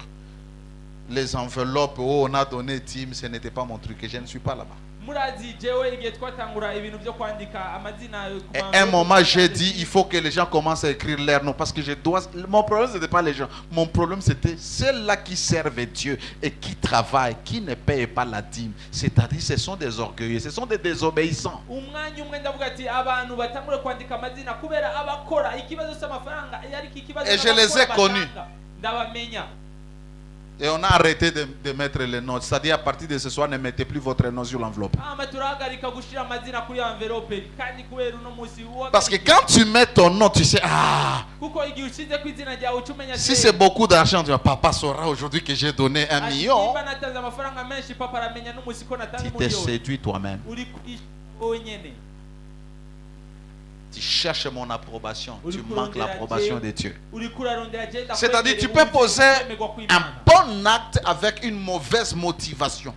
Speaker 5: les enveloppes où on a donné dîmes, ce n'était pas mon truc et je ne suis pas là-bas. Et à un moment, j'ai dit, il faut que les gens commencent à écrire leurs noms parce que je dois... Mon problème, ce n'était pas les gens. Mon problème, c'était ceux-là qui servent Dieu et qui travaillent, qui ne payent pas la dîme. C'est-à-dire, ce sont des orgueilleux, ce sont des désobéissants. Et je les ai connus. Et on a arrêté de mettre les noms. C'est-à-dire, à partir de ce soir, ne mettez plus votre nom sur l'enveloppe. Parce que quand tu mets ton nom, tu sais, ah, si c'est beaucoup d'argent, tu vas, papa saura aujourd'hui que j'ai donné 1 million. Tu t'es séduit toi-même. Tu cherches mon approbation, tu manques l'approbation de Dieu. C'est-à-dire, tu peux poser un bon acte avec une mauvaise motivation.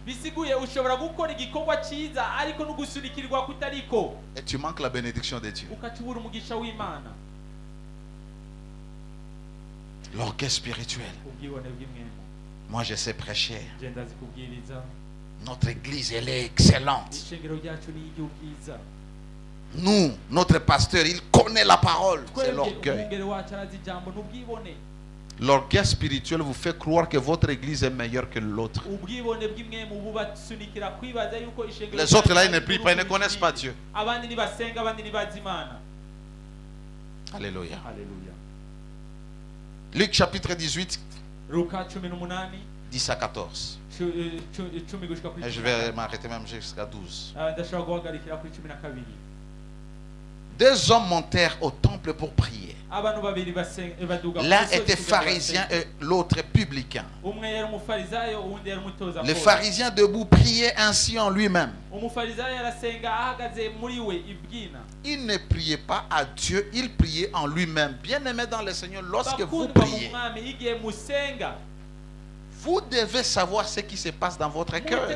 Speaker 5: Et tu manques la bénédiction de Dieu. L'orgueil spirituel. Moi, je sais prêcher. Notre église, elle est excellente. Nous, notre pasteur, il connaît la parole. C'est l'orgueil. L'orgueil spirituel vous fait croire que votre église est meilleure que l'autre. Les autres là, ils ne prient pas, ils ne connaissent pas Dieu. Alléluia. Luc chapitre 18, 10 à 14. Et je vais m'arrêter même jusqu'à 12. 2 hommes montèrent au temple pour prier. L'un était pharisien et l'autre publicain. Le pharisien debout priait ainsi en lui-même. Il ne priait pas à Dieu, il priait en lui-même. Bien-aimé dans le Seigneur, lorsque vous priez, vous devez savoir ce qui se passe dans votre cœur.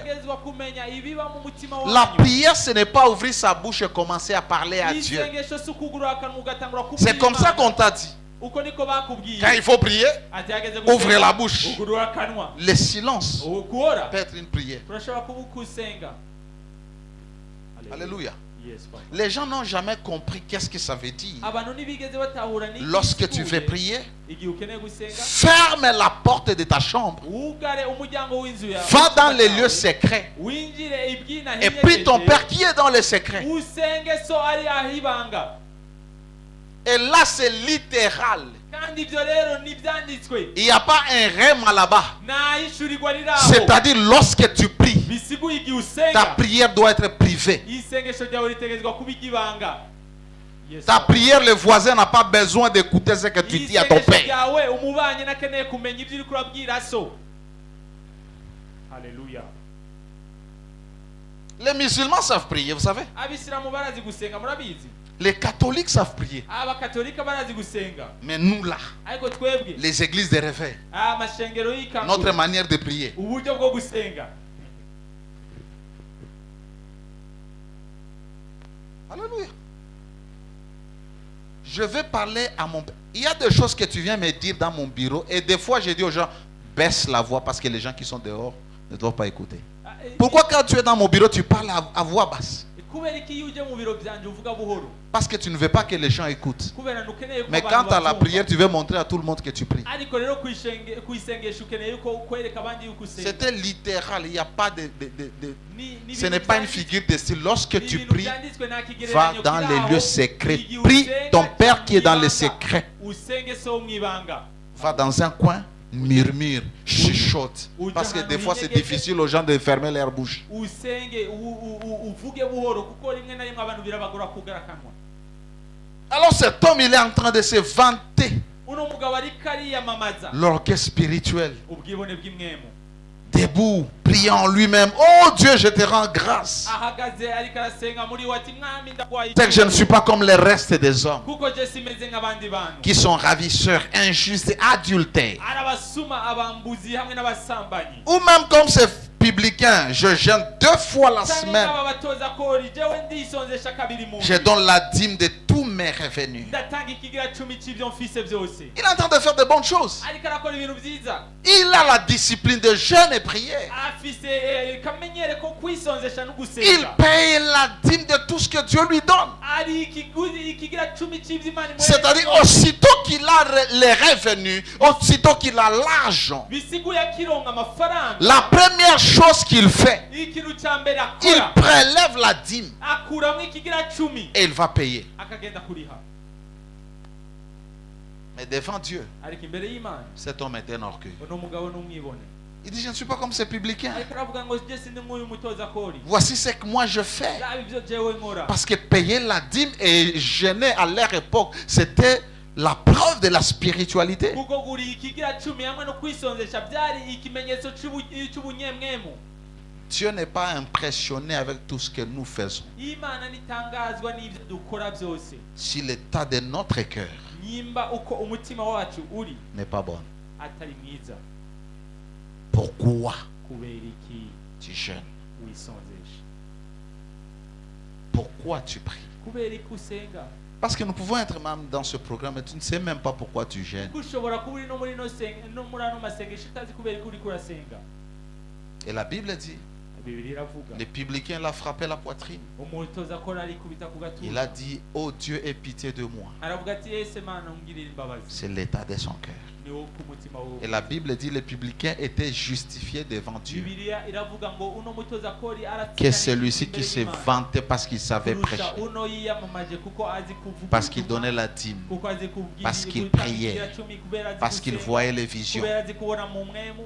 Speaker 5: La prière, ce n'est pas ouvrir sa bouche et commencer à parler à Dieu. C'est comme ça qu'on t'a dit. Quand il faut prier, ouvrez la bouche. Le silence peut être une prière. Alléluia. Les gens n'ont jamais compris qu'est-ce que ça veut dire. Lorsque tu veux prier, ferme la porte de ta chambre. Va dans les lieux secrets. Et prie ton Père qui est dans les secrets. Et là, c'est littéral. Il n'y a pas un rêve là-bas. C'est-à-dire, lorsque tu pries, ta prière doit être privée. Ta prière, le voisin n'a pas besoin d'écouter ce que tu dis à ton Père.
Speaker 4: Alléluia.
Speaker 5: Les musulmans savent prier, vous savez. Les catholiques savent prier. Mais nous là, les églises de réveil, notre manière de prier. Alléluia. Je vais parler à mon... Il y a des choses que tu viens me dire dans mon bureau et des fois je dis aux gens, baisse la voix parce que les gens qui sont dehors ne doivent pas écouter. Pourquoi quand tu es dans mon bureau, tu parles à voix basse? Parce que tu ne veux pas que les gens écoutent. Mais quand tu as la prière, tu veux montrer à tout le monde que tu pries. C'était littéral, il n'y a pas de... Ce n'est pas une figure de style. Lorsque tu pries, va dans les lieux secrets. Prie ton Père qui est dans les secrets. Va dans un coin. Murmure, chuchote. Parce que des fois c'est difficile aux gens de fermer leur bouche. Alors cet homme il est en train de se vanter. L'orgueil spirituel. Debout, priant en lui-même. Oh Dieu, je te rends grâce. C'est que je ne suis pas comme le reste des hommes qui sont ravisseurs, injustes et adultères. Ou même comme ces publicains, je jeûne 2 fois la semaine. Je donne la dîme de tous mes revenus. venu.
Speaker 4: ndatanga ikigira cumi cy'ibyo mfise byose
Speaker 5: Il est en train de faire de bonnes choses.
Speaker 4: ariko arakora ibintu byiza
Speaker 5: Il a la discipline de jeûne et prière.
Speaker 4: afise kamenyere ko kwisonzesha no
Speaker 5: Il
Speaker 4: gusenga
Speaker 5: paye la dîme de tout ce que Dieu lui donne.
Speaker 4: ari ikigira cumi cy'ibyo Imana imwereka.
Speaker 5: C'est-à-dire, aussitôt qu'il a les revenus, aussitôt qu'il a l'argent,
Speaker 4: bisiguye akironka amafaranga
Speaker 5: la première chose qu'il fait,
Speaker 4: ikintu cya mbere
Speaker 5: il
Speaker 4: akora
Speaker 5: prélève la dîme
Speaker 4: akuramo ikigira cumi
Speaker 5: et il va payer.
Speaker 4: akagenda kuriha
Speaker 5: Mais devant Dieu,
Speaker 4: ariko imbere y'Imana
Speaker 5: cet homme est un orgueil.
Speaker 4: uno mugabo n'umwibone
Speaker 5: Il dit, je ne suis pas comme ces publicains.
Speaker 4: ariko aravuga ngo je sindi nk'uyu mutoza kori
Speaker 5: Voici ce que moi je fais.
Speaker 4: raba ibyo jewe nkora
Speaker 5: Parce que payer la dîme et jeûner à leur époque, c'était la preuve de la spiritualité.
Speaker 4: kuko guri ikigira cumi hamwe no kwisonzesha byari ikimenyetso cy'ubunyemwemu
Speaker 5: Dieu n'est pas impressionné avec tout ce que nous faisons.
Speaker 4: Imana nitangazwa n'ibyo dukora byose
Speaker 5: Si l'état de notre cœur
Speaker 4: nyimba uko umutima wacu uri
Speaker 5: n'est pas bon,
Speaker 4: atari mwiza
Speaker 5: pourquoi
Speaker 4: kubera iki
Speaker 5: tu jeûnes?
Speaker 4: wisonzesha
Speaker 5: Pourquoi tu pries?
Speaker 4: kubera iki usenga
Speaker 5: Parce que nous pouvons être même dans ce programme et tu ne sais même pas pourquoi tu jeûnes.
Speaker 4: kuko ushobora kuba uri no muri ano masengesho utazi kubera iki uriko urasenga
Speaker 5: Et la Bible dit,
Speaker 4: Bibiliya iravuga
Speaker 5: le publicain l'a frappé la poitrine.
Speaker 4: umutoza akora arikubita ku
Speaker 5: Il
Speaker 4: gatuza
Speaker 5: a dit, oh Dieu, aie pitié de moi.
Speaker 4: aravuga ati ese mana ungirira imbabazi
Speaker 5: C'est l'état de son cœur.
Speaker 4: ni wo ku mutima
Speaker 5: Et
Speaker 4: wowe
Speaker 5: la Bible dit, le publicain était justifié devant Dieu.
Speaker 4: Bibiliya iravuga ngo uno mutoza kori
Speaker 5: Que celui-ci qui se vantait parce qu'il savait prêcher,
Speaker 4: kurusha uno yiyamamaje kuko azi kuvuga
Speaker 5: parce qu'il donnait la dîme,
Speaker 4: kuko azi kubwira
Speaker 5: parce qu'il
Speaker 4: gutanga
Speaker 5: priait,
Speaker 4: ikigira cumi, kubera azi
Speaker 5: parce qu'il
Speaker 4: gusenga,
Speaker 5: voyait les visions.
Speaker 4: kubera azi kubona mu mwemu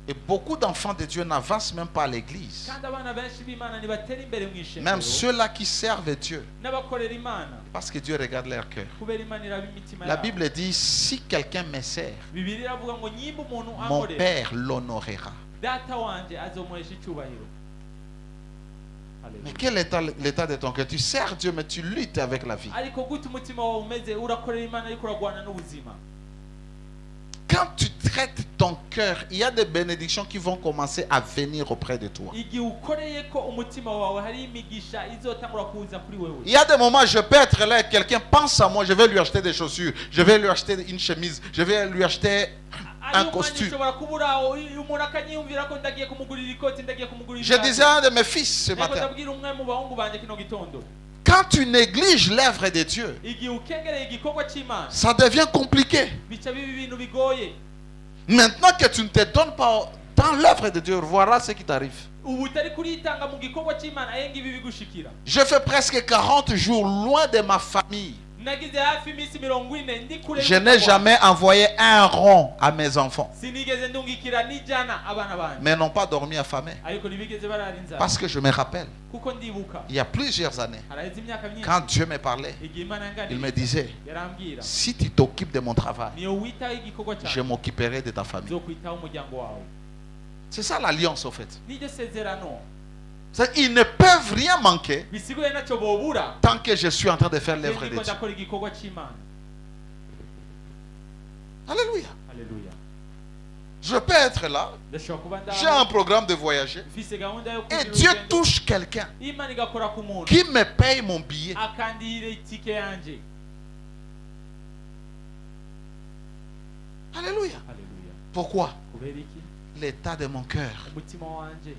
Speaker 5: Et beaucoup d'enfants de Dieu n'avancent même pas à l'église.
Speaker 4: kandi abana benshi b'Imana ntibatera imbere mu
Speaker 5: Même
Speaker 4: ishengero
Speaker 5: ceux-là qui servent Dieu,
Speaker 4: n'abakorera Imana
Speaker 5: parce que Dieu regarde leur cœur.
Speaker 4: kubera Imana iraba imitima
Speaker 5: La
Speaker 4: yabo.
Speaker 5: Bible dit, si quelqu'un me sert,
Speaker 4: Bibiliya iravuga ngo nyimba umuntu
Speaker 5: mon
Speaker 4: ankorera
Speaker 5: Père l'honorera.
Speaker 4: data wanje azomuhesha icyubahiro.
Speaker 5: Mais
Speaker 4: Haleluya.
Speaker 5: quel est l'état de ton cœur? Tu sers Dieu, mais tu luttes avec la vie.
Speaker 4: ariko gute umutima wawe umeze urakorera Imana ariko uragwana n'ubuzima.
Speaker 5: Quand tu traites ton cœur, il y a des bénédictions qui vont commencer à venir auprès de toi.
Speaker 4: igihe ukoreye ko umutima wawe hari imigisha izotangura kuza kuri wewe.
Speaker 5: Il y a des moments, je peux être là et quelqu'un pense à moi, je vais lui acheter des chaussures, je vais lui acheter une chemise, je vais lui acheter un costume.
Speaker 4: ushobora kubura umuntu akanyiyumvira ko ndagiye kumugurira ikoti ndagiye kumugurira
Speaker 5: Je disais à un de mes fils ce
Speaker 4: ariko
Speaker 5: matin,
Speaker 4: ndabwira umwe mu bahungu banje kino gitondo
Speaker 5: quand tu négliges l'œuvre de Dieu,
Speaker 4: igihe ukengereye igikorwa cy'Imana
Speaker 5: ça devient compliqué.
Speaker 4: bica biba ibintu bigoye.
Speaker 5: Maintenant que tu ne te donnes pas dans l'œuvre de Dieu, voilà ce qui t'arrive.
Speaker 4: ubu utari kuritanga mu gikorwa cy'Imana ayenga ibi bigushikira.
Speaker 5: Je fais presque 40 jours loin de ma famille.
Speaker 4: nagize hafi iminsi 40 ndi kure
Speaker 5: Je n'ai jamais envoyé un rond à mes enfants.
Speaker 4: sinigeze ndungikira n'ijana abana banje
Speaker 5: Mais n'ont pas dormi affamés.
Speaker 4: ariko ntibigeze barara inzara
Speaker 5: Parce que je me rappelle,
Speaker 4: kuko ndibuka
Speaker 5: il y a plusieurs années,
Speaker 4: haraheze imyaka myinshi
Speaker 5: quand Dieu me parlait,
Speaker 4: igihe Imana
Speaker 5: il
Speaker 4: yanganiriye
Speaker 5: me disait,
Speaker 4: yarambwira
Speaker 5: si tu t'occupes de mon travail,
Speaker 4: niyo witaho igikorwa
Speaker 5: je
Speaker 4: cyawe
Speaker 5: m'occuperai de ta famille.
Speaker 4: zokwitaho umuryango wawe.
Speaker 5: C'est ça l'alliance au fait.
Speaker 4: n'iryo sezerano
Speaker 5: Ils ne peuvent rien manquer
Speaker 4: bisigaye ntacyo bobura
Speaker 5: tant que je suis en train de faire l'œuvre de
Speaker 4: ndiko
Speaker 5: Dieu.
Speaker 4: ndakora igikorwa cy'Imana.
Speaker 5: Alléluia.
Speaker 4: Haleluya.
Speaker 5: Je peux être là,
Speaker 4: ndashobora kuba
Speaker 5: j'ai un
Speaker 4: ndaho
Speaker 5: programme de voyager
Speaker 4: mfise gahunda yo
Speaker 5: et
Speaker 4: kugira
Speaker 5: Dieu
Speaker 4: urugendo,
Speaker 5: touche quelqu'un
Speaker 4: Imana igakora ku muntu
Speaker 5: qui me paye mon billet.
Speaker 4: akandihira itike yanje.
Speaker 5: Alléluia.
Speaker 4: Haleluya.
Speaker 5: Pourquoi?
Speaker 4: kubera iki
Speaker 5: L'état de mon cœur.
Speaker 4: umutima wanje.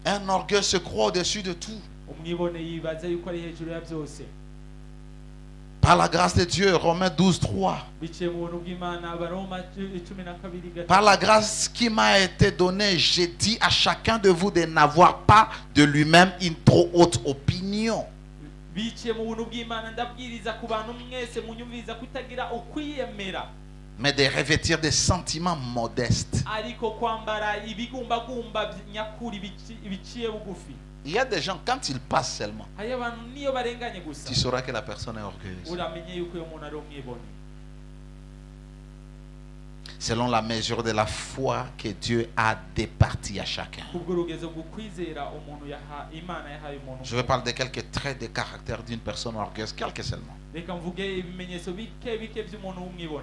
Speaker 5: Un orgueil se croit au-dessus de tout.
Speaker 4: umwibone yibaza yuko ari hejuru ya byose.
Speaker 5: Par la grâce de Dieu, Romains 12, 3.
Speaker 4: biciye mu buntu bw'Imana Abaroma 12:3.
Speaker 5: Par la grâce qui m'a été donnée, j'ai dit à chacun de vous de n'avoir pas de lui-même une trop haute opinion.
Speaker 4: biciye mu buntu bw'Imana ndabwiriza ku bantu mwese munyumviriza kutagira ukwiyemera
Speaker 5: Mais de revêtir des sentiments modestes.
Speaker 4: ariko kwambara ibigumbagumba nyakuri biciye bugufi.
Speaker 5: Il y a des gens, quand ils passent seulement,
Speaker 4: hari abantu niyo barenganye gusa
Speaker 5: tu sauras que la personne est orgueilleuse.
Speaker 4: uramenye yuko uyo muntu ari umwibone.
Speaker 5: selon la mesure de la foi que Dieu a départie à chacun. Je vais parler de quelques traits de caractère d'une personne orgueilleuse, quelques seulement.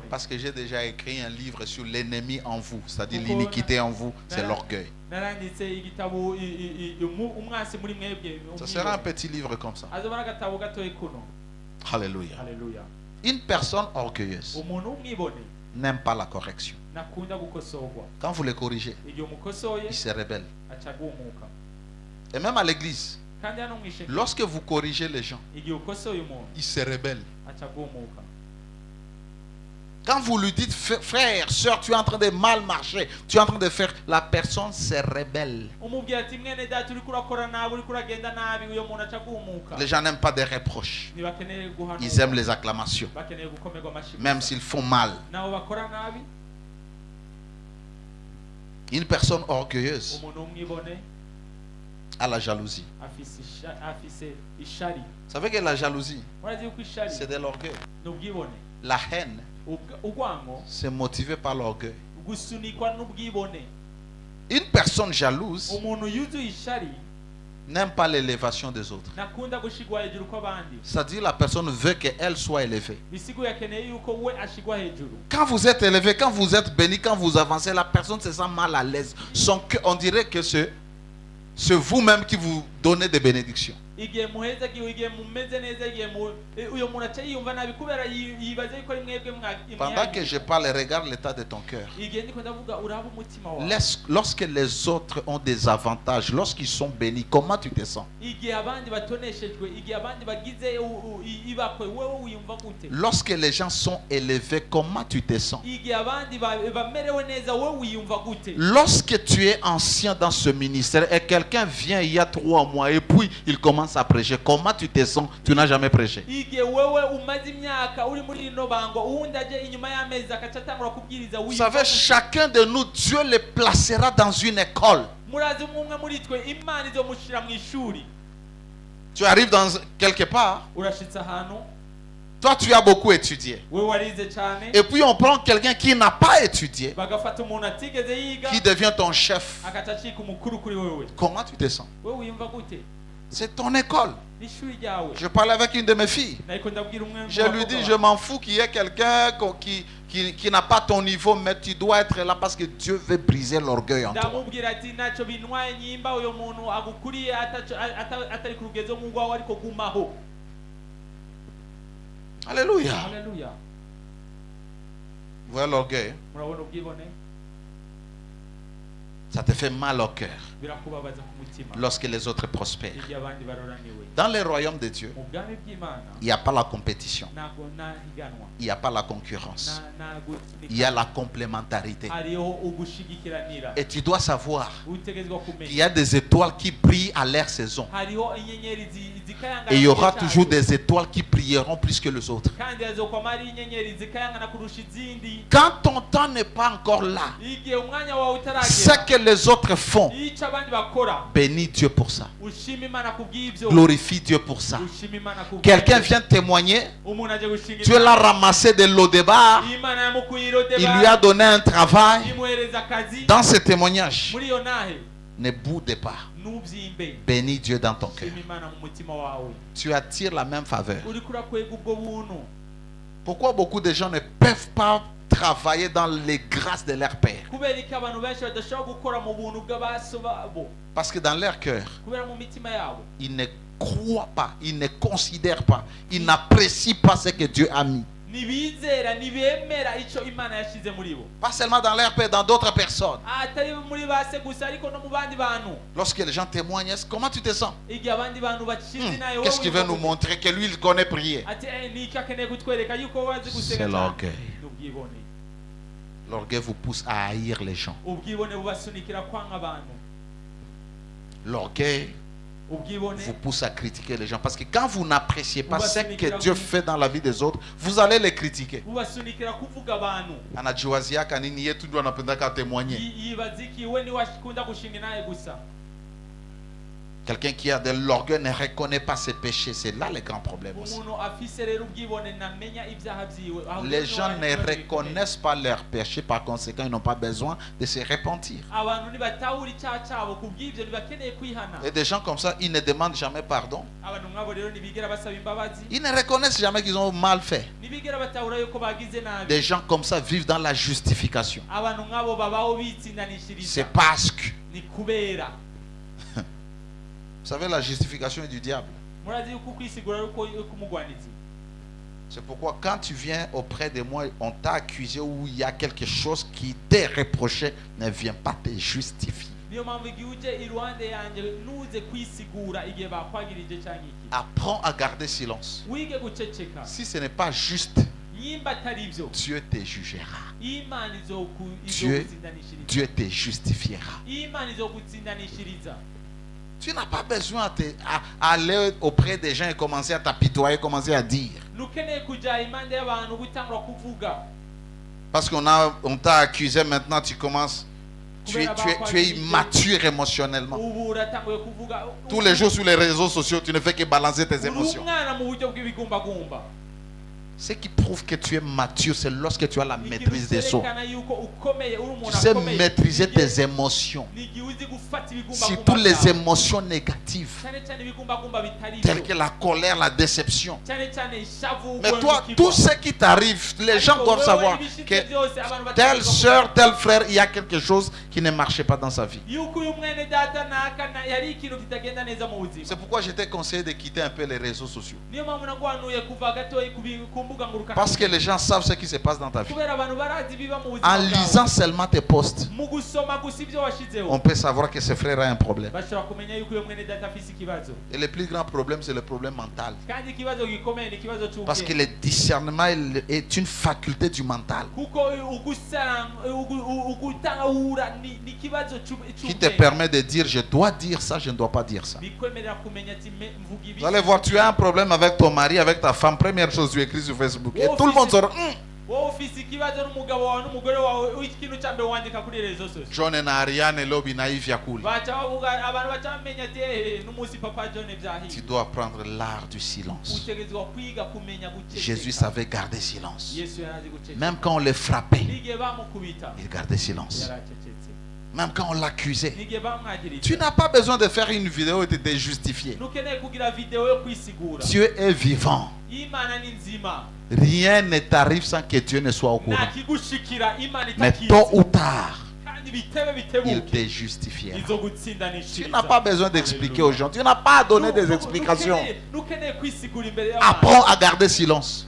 Speaker 5: Parce que j'ai déjà écrit un livre sur l'ennemi en vous, c'est-à-dire l'iniquité en vous, c'est l'orgueil. Ce sera un petit livre comme ça. Alléluia. Une personne orgueilleuse n'aime pas la correction. Quand vous les corrigez, il se rebelle. Et même à l'église, lorsque vous corrigez les gens, ils se rebellent. Quand vous lui dites, frère, soeur, tu es en train de mal marcher, tu es en train de faire, la personne se rebelle. Les gens n'aiment pas des reproches. Ils aiment les acclamations, même s'ils font mal. Une personne orgueilleuse a la jalousie. Vous savez que la jalousie, c'est de l'orgueil. La haine, c'est motivé par l'orgueil. Une personne jalouse n'aime pas l'élévation des autres. C'est-à-dire la personne veut qu'elle soit élevée. Quand vous êtes élevé, quand vous êtes béni, quand vous avancez, la personne se sent mal à l'aise. On dirait que c'est vous-même qui vous donnez des bénédictions. Pendant que je parle, regarde l'état de ton cœur. Lorsque les autres ont des avantages, lorsqu'ils sont bénis, comment tu te sens? Lorsque les gens sont élevés, comment tu te sens? Lorsque tu es ancien dans ce ministère et quelqu'un vient il y a 3 mois et puis il commence à prêcher, comment tu te sens? Tu n'as jamais prêché. Vous savez, chacun de nous, Dieu le placera dans une école. Tu arrives dans quelque part, toi tu as beaucoup étudié, et puis on prend quelqu'un qui n'a pas étudié, qui devient ton chef. Comment tu te sens? C'est ton école. Je parlais avec une de mes filles. Je lui dis, je m'en fous qu'il y ait quelqu'un qui n'a pas ton niveau, mais tu dois être là parce que Dieu veut briser l'orgueil en toi. Alléluia. Vous voyez l'orgueil? Ça te fait mal au cœur lorsque les autres prospèrent. Dans le royaume de Dieu, il n'y a pas la compétition, il n'y a pas la concurrence, il y a la complémentarité. Et tu dois savoir qu'il y a des étoiles qui brillent à leur saison, et il y aura toujours des étoiles qui brilleront plus que les autres. Quand ton temps n'est pas encore là, ce que les autres font, bénis Dieu pour ça, glorifie Dieu pour ça. Quelqu'un vient témoigner, Dieu l'a ramassé de l'eau de bar, il lui a donné un travail. Dans ce témoignage, ne boude pas, bénis Dieu dans ton cœur. Tu attires la même faveur. Pourquoi beaucoup de gens ne peuvent pas travailler dans les grâces de leur Père? Parce que dans leur cœur, ils ne croient pas, ils ne considèrent pas, ils n'apprécient pas ce que Dieu a mis. Pas seulement dans leur Père, dans d'autres personnes. Lorsque les gens témoignent, comment tu te sens? Qu'est-ce qu'il veut nous montrer? Que lui, il connaît prier. C'est l'orgueil. L'orgueil vous pousse à haïr les gens. L'orgueil vous pousse à critiquer les gens. Parce que quand vous n'appréciez pas ce que Dieu fait dans la vie des autres, vous allez les critiquer. Quelqu'un qui a de l'orgueil ne reconnaît pas ses péchés. C'est là le grand problème aussi. Les gens ne reconnaissent pas leurs péchés, par conséquent, ils n'ont pas besoin de se repentir. Et des gens comme ça, ils ne demandent jamais pardon. Ils ne reconnaissent jamais qu'ils ont mal fait. Des gens comme ça vivent dans la justification. C'est parce que... Vous savez, la justification est du diable. C'est pourquoi quand tu viens auprès de moi, on t'a accusé ou il y a quelque chose qui t'est reproché, ne viens pas te justifier. Apprends à garder silence. Si ce n'est pas juste, Dieu te jugera. Dieu te justifiera. Tu n'as pas besoin à aller auprès des gens et commencer à t'apitoyer, commencer à dire. Parce qu'on t'a accusé, maintenant tu commences. Tu es immature émotionnellement. Tous les jours sur les réseaux sociaux, tu ne fais que balancer tes émotions. Ce qui prouve que tu es mature, c'est lorsque tu as la maîtrise des eaux. Tu sais maîtriser tes émotions. Surtout les émotions négatives, telles que la colère, la déception. Mais toi, tout ce qui t'arrive, les gens doivent savoir que telle soeur, tel frère, il y a quelque chose qui ne marchait pas dans sa vie. C'est pourquoi je t'ai conseillé de quitter un peu les réseaux sociaux. Parce que les gens savent ce qui se passe dans ta vie. En lisant seulement tes posts, on peut savoir que ce frère a un problème. Et le plus grand problème, c'est le problème mental. Parce que le discernement est une faculté du mental qui te permet de dire je dois dire ça, je ne dois pas dire ça. Vous allez voir, tu as un problème avec ton mari, avec ta femme, première chose tu écris sur Facebook et tout le monde sort. John et Ariane Lobi naïf yakul. Tu dois apprendre l'art du silence. Jésus savait garder silence. Même quand on le frappait, il gardait silence. Même quand on l'accusait. Tu n'as pas besoin de faire une vidéo et de te justifier. Dieu est vivant. Rien ne t'arrive sans que Dieu ne soit au courant. Mais tôt ou tard, il te justifiera. Tu n'as pas besoin d'expliquer aux gens. Tu n'as pas à donner des explications. Apprends à garder silence.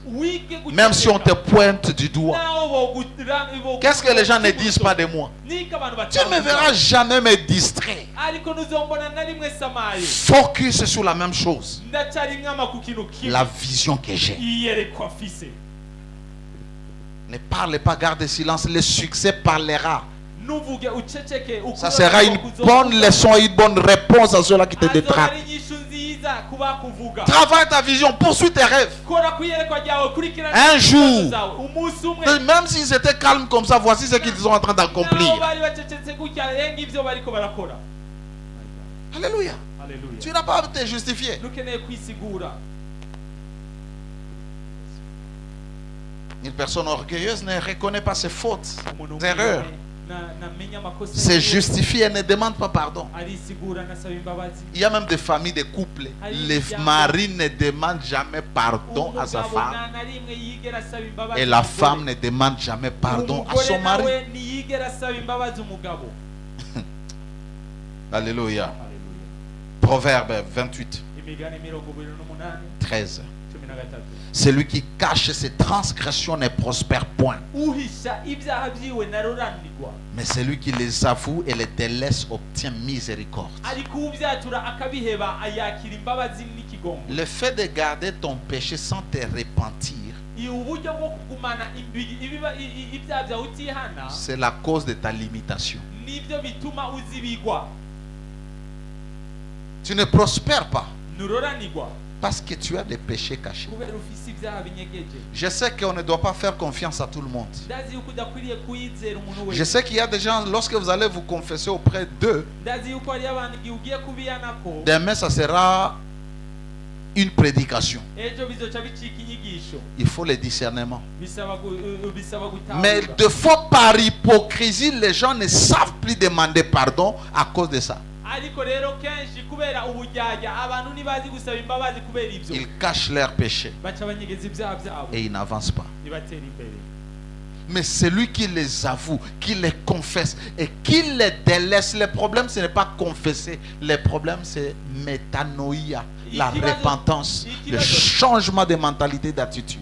Speaker 5: Même si on te pointe du doigt. Qu'est-ce que les gens ne disent pas de moi? Tu ne me verras jamais me distraire. Focus sur la même chose. La vision que j'ai. Ne parle pas, garde silence. Le succès parlera. Ça sera une bonne leçon et une bonne réponse à ceux-là qui te détraquent. Travaille ta vision, poursuis tes rêves. Un jour, même s'ils étaient calmes comme ça, voici ce qu'ils sont en train d'accomplir. Alléluia. Tu n'as pas à te justifier. Une personne orgueilleuse ne reconnaît pas ses fautes, ses erreurs. Se justifie et ne demande pas pardon. Il y a même des familles, des couples. Les maris ne demandent jamais pardon à sa femme. Et la femme ne demande jamais pardon à son mari. Alléluia. Proverbe 28, 13. Celui qui cache ses transgressions ne prospère point. Mais celui qui les avoue et les délaisse obtient miséricorde. Le fait de garder ton péché sans te repentir, c'est la cause de ta limitation. Tu ne prospères pas. Parce que tu as des péchés cachés. Je sais qu'on ne doit pas faire confiance à tout le monde. Je sais qu'il y a des gens, lorsque vous allez vous confesser auprès d'eux, demain ça sera une prédication. Il faut le discernement. Mais deux fois par hypocrisie, les gens ne savent plus demander pardon à cause de ça. Ils cachent leurs péchés et ils n'avancent pas. Mais celui qui les avoue, qui les confesse et qui les délaisse, le problème ce n'est pas confesser, le problème c'est métanoïa, la repentance, le changement de mentalité, d'attitude.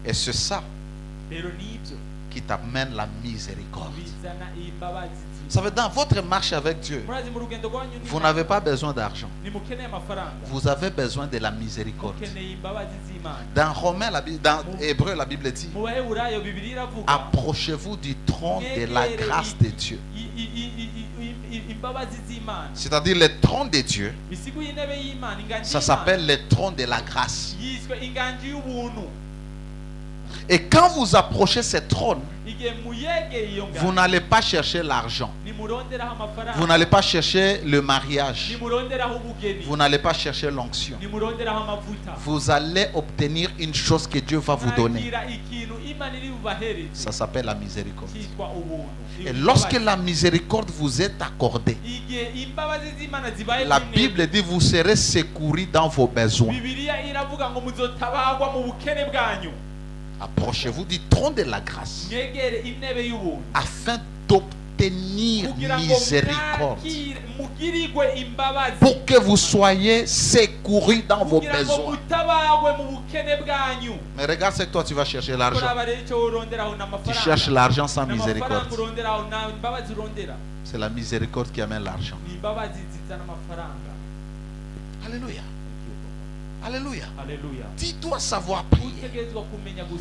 Speaker 5: Et c'est ça qui t'amène la miséricorde. Vous savez, dans votre marche avec Dieu, vous n'avez pas besoin d'argent. Vous avez besoin de la miséricorde. Dans Romains, dans Hébreu, la Bible dit: approchez-vous du trône de la grâce de Dieu. C'est-à-dire le trône de Dieu, ça s'appelle le trône de la grâce. Et quand vous approchez ce trône, vous n'allez pas chercher l'argent. Vous n'allez pas chercher le mariage. Vous n'allez pas chercher l'onction. Vous allez obtenir une chose que Dieu va vous donner. Ça s'appelle la miséricorde. Et lorsque la miséricorde vous est accordée, la Bible dit: vous serez secourus dans vos besoins. Approchez-vous du trône de la grâce afin d'obtenir miséricorde, pour que vous soyez secourus dans vos besoins. Mais regarde, c'est que toi tu vas chercher l'argent. Tu cherches l'argent sans miséricorde. C'est la miséricorde qui amène l'argent. Alléluia. Alléluia. Tu dois savoir prier.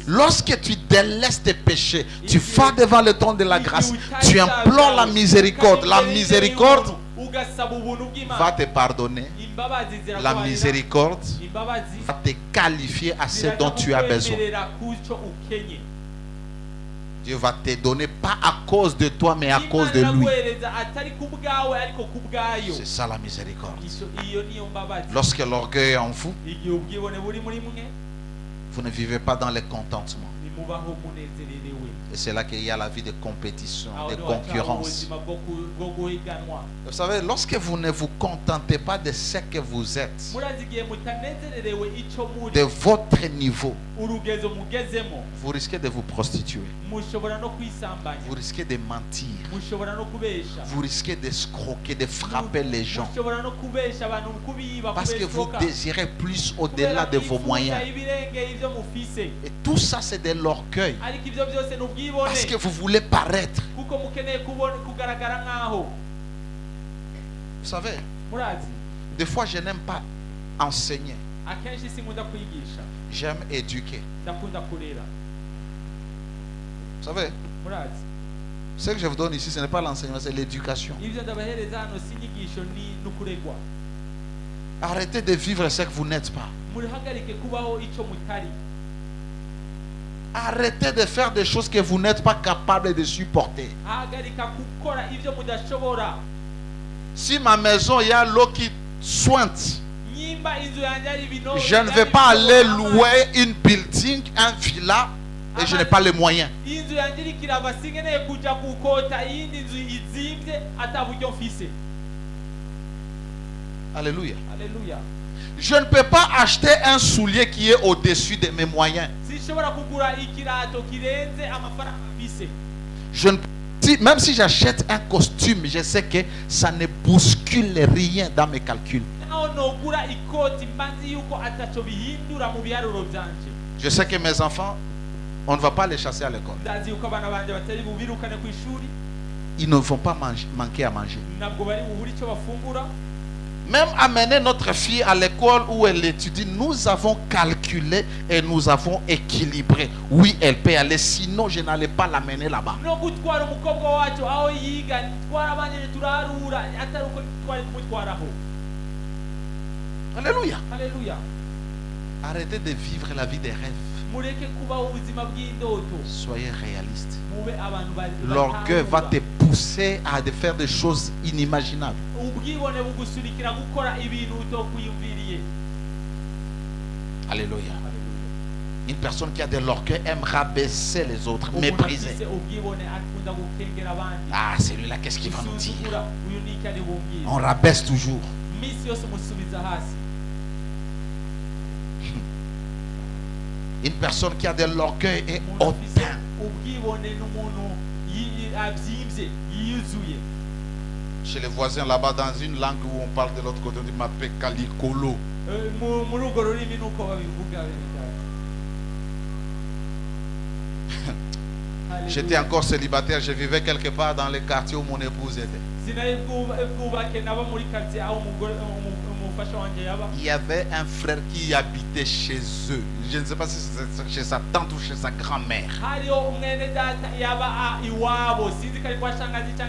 Speaker 5: Lorsque tu délaisses tes péchés, tu vas devant le trône de la grâce, tu implores la miséricorde. La miséricorde va te pardonner. La miséricorde va te qualifier à ce dont tu as besoin. Dieu va te donner pas à cause de toi, mais à cause de lui. C'est ça la miséricorde. Lorsque l'orgueil est en vous, vous ne vivez pas dans le contentement. Et c'est là qu'il y a la vie de compétition, de concurrence. Vous savez, lorsque vous ne vous contentez pas de ce que vous êtes, de votre niveau, vous risquez de vous prostituer. Vous risquez de mentir. Vous risquez d'escroquer, de frapper les gens. Parce que vous désirez plus au-delà de vos moyens. Et tout ça, c'est de l'orgueil. Parce que vous voulez paraître. Vous savez, des fois je n'aime pas enseigner. J'aime éduquer. Vous savez, ce que je vous donne ici, ce n'est pas l'enseignement, c'est l'éducation. Arrêtez de vivre ce que vous n'êtes pas. Arrêtez de faire des choses que vous n'êtes pas capable de supporter. Si ma maison, il y a l'eau qui sointe, je ne vais pas aller louer une building, un villa, et je n'ai pas les moyens. Alléluia. Je ne peux pas acheter un soulier qui est au-dessus de mes moyens. Même si j'achète un costume, je sais que ça ne bouscule rien dans mes calculs. Je sais que mes enfants, on ne va pas les chasser à l'école. Ils ne vont pas manquer à manger. Même amener notre fille à l'école où elle étudie, nous avons calculé et nous avons équilibré. Oui, elle peut aller, sinon je n'allais pas l'amener là-bas. Alléluia.
Speaker 1: Alléluia.
Speaker 5: Arrêtez de vivre la vie des rêves. Soyez réaliste. L'orgueil va te pousser à faire des choses inimaginables. Alléluia. Une personne qui a de l'orgueil aime rabaisser les autres, mépriser. Ah, celui-là, qu'est-ce qu'il va nous dire? On rabaisse toujours. Une personne qui a de l'orgueil est hautain. Chez les voisins là-bas, dans une langue où on parle de l'autre côté, on dit m'appelle Kalikolo. J'étais encore célibataire, je vivais quelque part dans les quartiers où mon épouse était. Il y avait un frère qui habitait chez eux. Je ne sais pas si c'est chez sa tante ou chez sa grand-mère.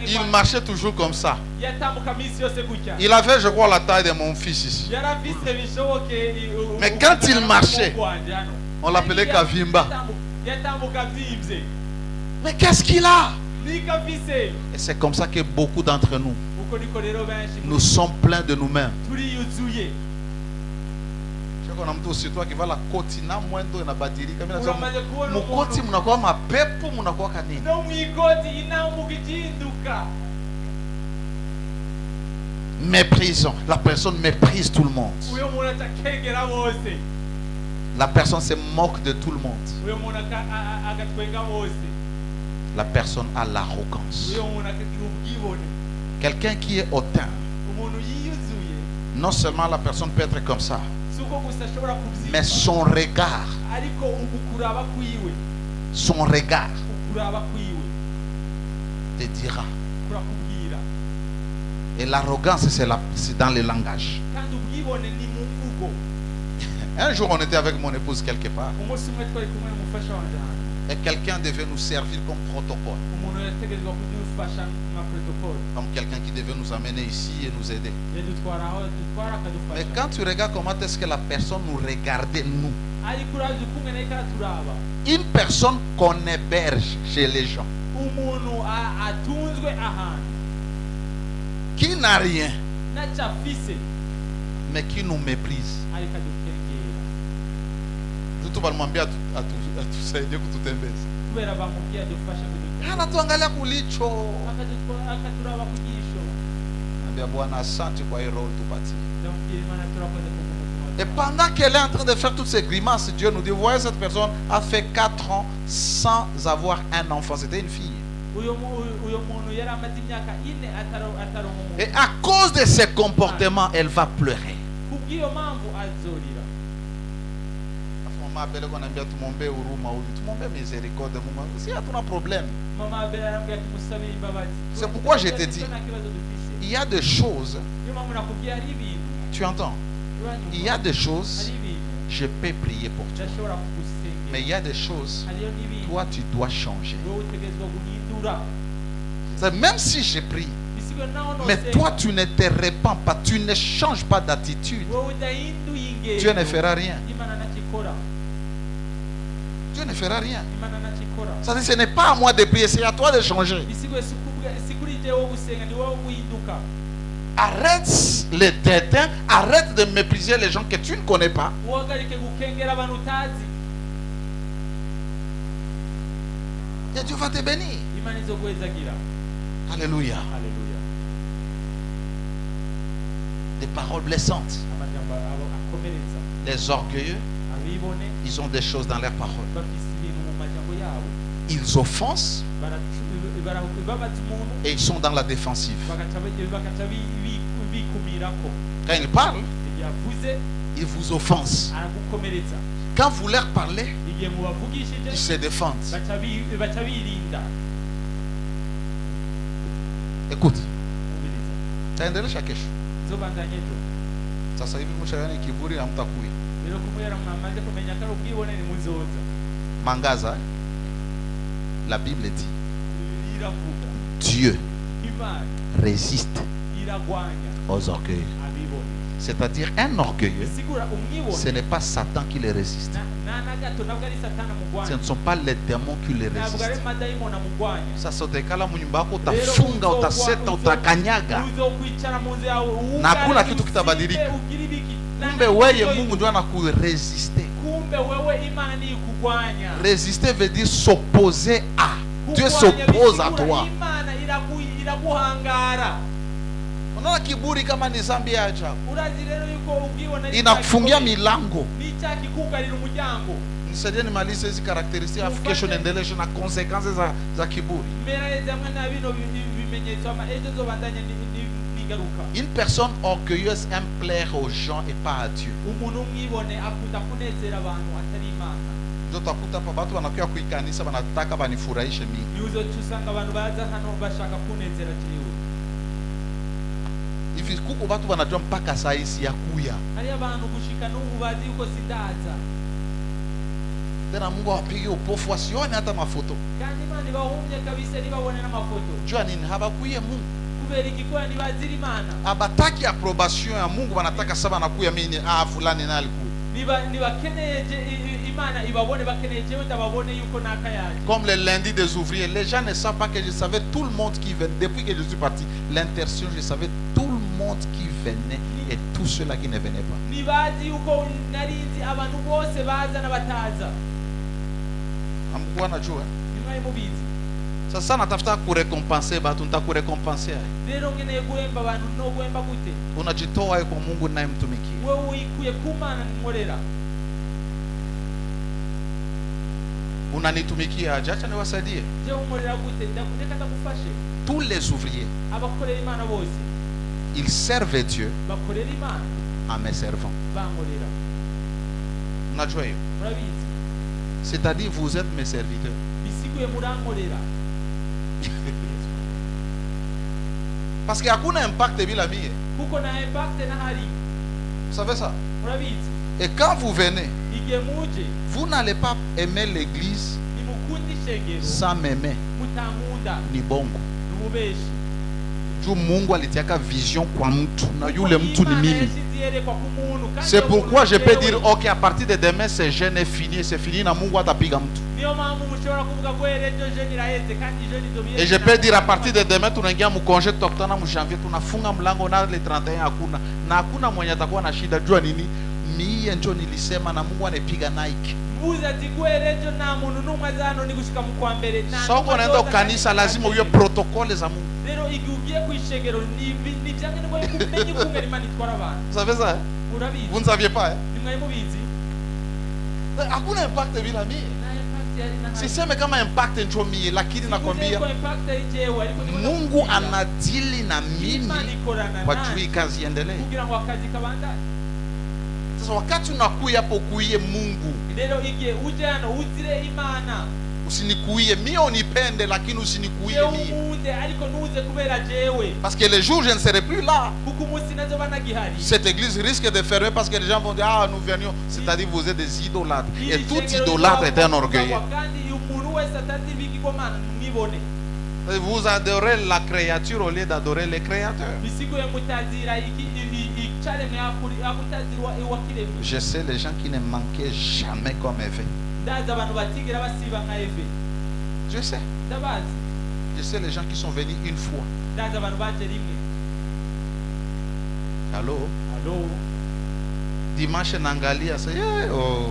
Speaker 5: Il marchait toujours comme ça. Il avait, je crois, la taille de mon fils ici. Mais quand il marchait, on l'appelait Kavimba. Mais qu'est-ce qu'il a? Et c'est comme ça que beaucoup d'entre nous, nous sommes pleins de nous-mêmes. Je crois que c'est toi qui va la cotina moins de la batterie. Méprisons. La personne méprise tout le monde. La personne se moque de tout le monde. La personne a l'arrogance. Quelqu'un qui est hautain, non seulement la personne peut être comme ça, mais son regard te dira. Et l'arrogance, c'est dans le langage. Un jour, on était avec mon épouse quelque part. Et quelqu'un devait nous servir comme protocole. Comme quelqu'un qui devait nous amener ici et nous aider. Mais quand tu regardes comment est-ce que la personne nous regardait, nous. Une personne qu'on héberge chez les gens, qui n'a rien, mais qui nous méprise. Tout va demander à tout ça, Dieu que tout est baisse. Anatuangalia kulicho. Nambia Bwana asante kwa hii role tupatie. Et pendant qu'elle est en train de faire toutes ces grimaces, Dieu nous dit, voyez, cette personne a fait 4 ans sans avoir un enfant. C'était une fille. Et à cause de ses comportements, elle va pleurer. C'est pourquoi je te dis, il y a des choses, tu entends, il y a des choses, je peux prier pour toi, mais il y a des choses, toi tu dois changer. Même si je prie, mais toi tu ne te répands pas, tu ne changes pas d'attitude, Dieu ne fera rien. Dieu ne fera rien. Ça dit, ce n'est pas à moi de prier, c'est à toi de changer. Arrête le dédain, arrête de mépriser les gens que tu ne connais pas. Et Dieu va te bénir. Alléluia. Des paroles blessantes. Les orgueilleux, ils ont des choses dans leurs paroles. Ils offensent et ils sont dans la défensive. Quand ils parlent, ils vous offensent. Quand vous leur parlez, ils se défendent. Écoute, tu as intérêt à quelque chose.
Speaker 4: nzobandanya ejo
Speaker 5: Sasa hivi mshaona kiburi hamtakuya.
Speaker 4: rero kumwera mwamaze kumenya ko ari ubwibone muzoza
Speaker 5: Mangaza. La Bible dit
Speaker 4: iravuga
Speaker 5: Dieu
Speaker 4: Imana
Speaker 5: résiste
Speaker 4: iragwanya
Speaker 5: aux orgueils.
Speaker 4: abibone
Speaker 5: C'est-à-dire un orgueilleux,
Speaker 4: bisigura umwibone
Speaker 5: ce n'est pas Satan qui le résiste.
Speaker 4: na gato nabwo ari satana
Speaker 5: Ce
Speaker 4: mugwanya
Speaker 5: ne sont pas les démons qui le
Speaker 4: ntabwo ari
Speaker 5: résistent.
Speaker 4: madayimoni amugwanya
Speaker 5: Sasa utakala munyumba yako utafunga, utaseta, utakanyaga.
Speaker 4: uzokwicara mu nzu yawe
Speaker 5: Na hakuna kitu kitabadilika. Kumbe weye Mungu ndio anakuresiste.
Speaker 4: kumbe wewe Imana ni kugwanya
Speaker 5: Résister veut dire s'opposer à. Dieu s'oppose à toi.
Speaker 4: Imana iraguhangara.
Speaker 5: Unaona kiburi kama ni zambi ya ajabu.
Speaker 4: Urazi rero yuko ubwibona
Speaker 5: Inakufungia milango.
Speaker 4: ni cyaki kugarira umuryango.
Speaker 5: Nisaidie nimalize hizi karakteristiki afu kesho niendelee na consequences za kiburi.
Speaker 4: Mbereza hamwe na bino bimenyetso ama ejo zobandanya nigaruka.
Speaker 5: Une personne orgueilleuse aime plaire aux gens et pas à Dieu.
Speaker 4: Umuntu umwibone akunda kunezera abantu atari Imana.
Speaker 5: Ndio utakuta hapa watu wanakuja kuikanisa wanataka banifurahishe mimi.
Speaker 4: Yuzo tusanga abantu baza hano bashaka kunezera kiriwe.
Speaker 5: Hivi kuko watu wanajua mpaka saa hii ya kuya.
Speaker 4: Hari abantu gushika n'ubu bazi yuko sidaza.
Speaker 5: Tena Mungu awapige upofu wasione hata mafoto.
Speaker 4: Kandi Imana ibahumye kabisa nibabone n'amafoto.
Speaker 5: Jua nini habakuye Mungu.
Speaker 4: Kubera igikora ntibazira Imana.
Speaker 5: Abataki approbation ya Mungu wanataka saba nakuya mimi fulani na alikuwa.
Speaker 4: Nibakeneye Imana ibabone bakeneye jewe ndababone yuko naka yaje.
Speaker 5: Comme le lundi des ouvriers, les gens ne savent pas que je savais tout le monde qui venait. Depuis que je suis parti, l'intercession, je savais tout le monde qui venait et tous ceux-là qui ne venaient pas.
Speaker 4: Nibazi yuko narinzi abantu bose baza n'abataza.
Speaker 5: Amkuwa najua.
Speaker 4: Nimwe mubizi.
Speaker 5: Sasa natafuta kurecompenser batu, nitakurecompenser.
Speaker 4: Rero ngeneye guhemba abantu no guhemba gute?
Speaker 5: Unajitoa kwa Mungu naye mtumikie.
Speaker 4: Wewe uikuye kumana nimorera.
Speaker 5: Unanitumikia aje? Acha niwasaidie.
Speaker 4: Je umorera gute? Ndakunda ndakufashe.
Speaker 5: Tous les ouvriers,
Speaker 4: Abakorera Imana bose.
Speaker 5: ils servent Dieu
Speaker 4: Bakorera Imana.
Speaker 5: en me servant.
Speaker 4: Bamorera.
Speaker 5: Unajua hiyo?
Speaker 4: Murabizi.
Speaker 5: C'est-à-dire vous êtes mes serviteurs.
Speaker 4: Bisiguye murankorera.
Speaker 5: Parce qu'il y a un impact bila mie.
Speaker 4: Kuko na impact na hari.
Speaker 5: Vous savez ça?
Speaker 4: Murabizi.
Speaker 5: Et quand vous venez,
Speaker 4: Ige muje.
Speaker 5: vous n'allez pas aimer l'église
Speaker 4: Nimukundi shengero.
Speaker 5: sans m'aimer.
Speaker 4: Mutamunda.
Speaker 5: Ni bongo.
Speaker 4: Numubeshi.
Speaker 5: Juu Mungu alitiaka vision kwa mtu na yule mtu ni mimi. C'est pourquoi je peux dire OK, à partir de demain c'est jeûne est fini, c'est fini na Mungu atapiga mtu. Et je peux dire à partir de demain tunaingia mu congé tutakutana mu janvier tunafunga mlango na le 31 hakuna. Na hakuna mwenye atakuwa na shida jua nini? Mie njo nilisema na Mungu anipiga Nike. Soko unaenda kanisa lazima uwe protokole za Mungu. Vous savez ça? Vous ne saviez pas? Hakuna impact bila mie. Siseme kama impact njo mie, lakini nakwambia Mungu anadili na mimi kwa juu kazi iendelee. Sasa wakati unakuya hapo kuie Mungu, usinikuie mie, unipende lakini usinikuie mie. Parce que les jours je ne serai plus là, cette église risque de fermer parce que les gens vont dire ah nous venions, c'est-à-dire vous êtes des idolâtres. Et tout idolâtre est un orgueilleux. Vous adorez la créature au lieu d'adorer le créateur. Je sais les gens qui ne manquaient jamais comme Ève. Je sais. Je sais les gens qui sont venus une fois. Allô? Dimanche Nangalia, c'est oh.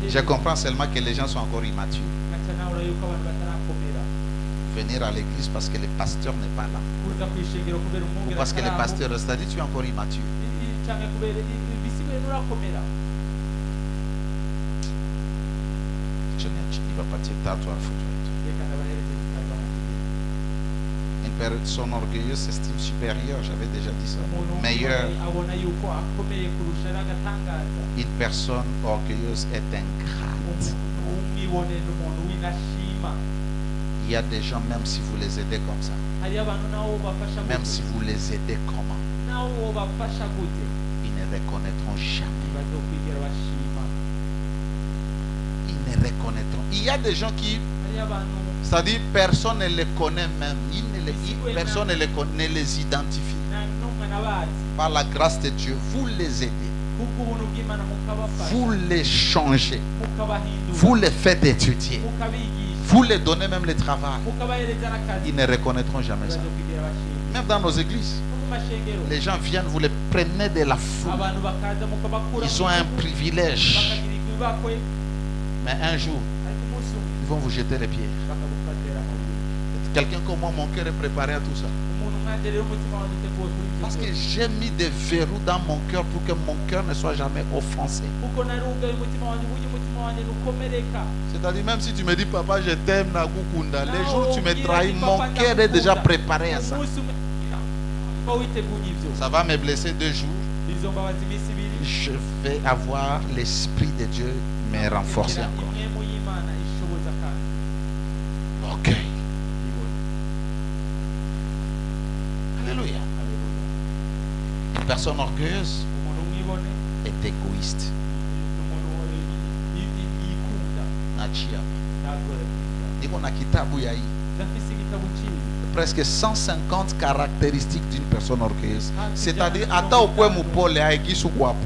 Speaker 5: Je comprends seulement que les gens sont encore immatures. Venir à l'église parce que le pasteur n'est pas là. Ou parce que le pasteur, c'est-à-dire tu es encore immature. Il va partir tard, toi, une personne orgueilleuse s'estime supérieure, j'avais déjà dit ça. Meilleur. Une personne orgueilleuse est ingrate. Il y a des gens, même si vous les aidez comme ça, même si vous les aidez comment, ils ne reconnaîtront jamais. Ils ne reconnaîtront. Il y a des gens qui, c'est-à-dire personne ne les connaît même. Personne ne les connaît, ne les identifie. Par la grâce de Dieu, vous les aidez. Vous les changez. Vous les faites étudier. Vous les donnez même le travail. Ils ne reconnaîtront jamais ça. Même dans nos églises, les gens viennent, vous les prenez de la foule. Ils ont un privilège. Mais un jour, ils vont vous jeter les pierres. Quelqu'un comme moi, mon cœur est préparé à tout ça. Parce que j'ai mis des verrous dans mon cœur pour que mon cœur ne soit jamais offensé. C'est-à-dire, même si tu me dis, papa, je t'aime, Nagukunda, les jours où tu me trahis, mon cœur est déjà préparé à ça. Ça va me blesser 2 jours. Je vais avoir l'Esprit de Dieu me renforcer encore. Ok. Alléluia. Une personne orgueilleuse est égoïste. Presque 150 caractéristiques d'une personne orgueilleuse. C'est-à-dire, ata okwe mupole aigisu kwapo.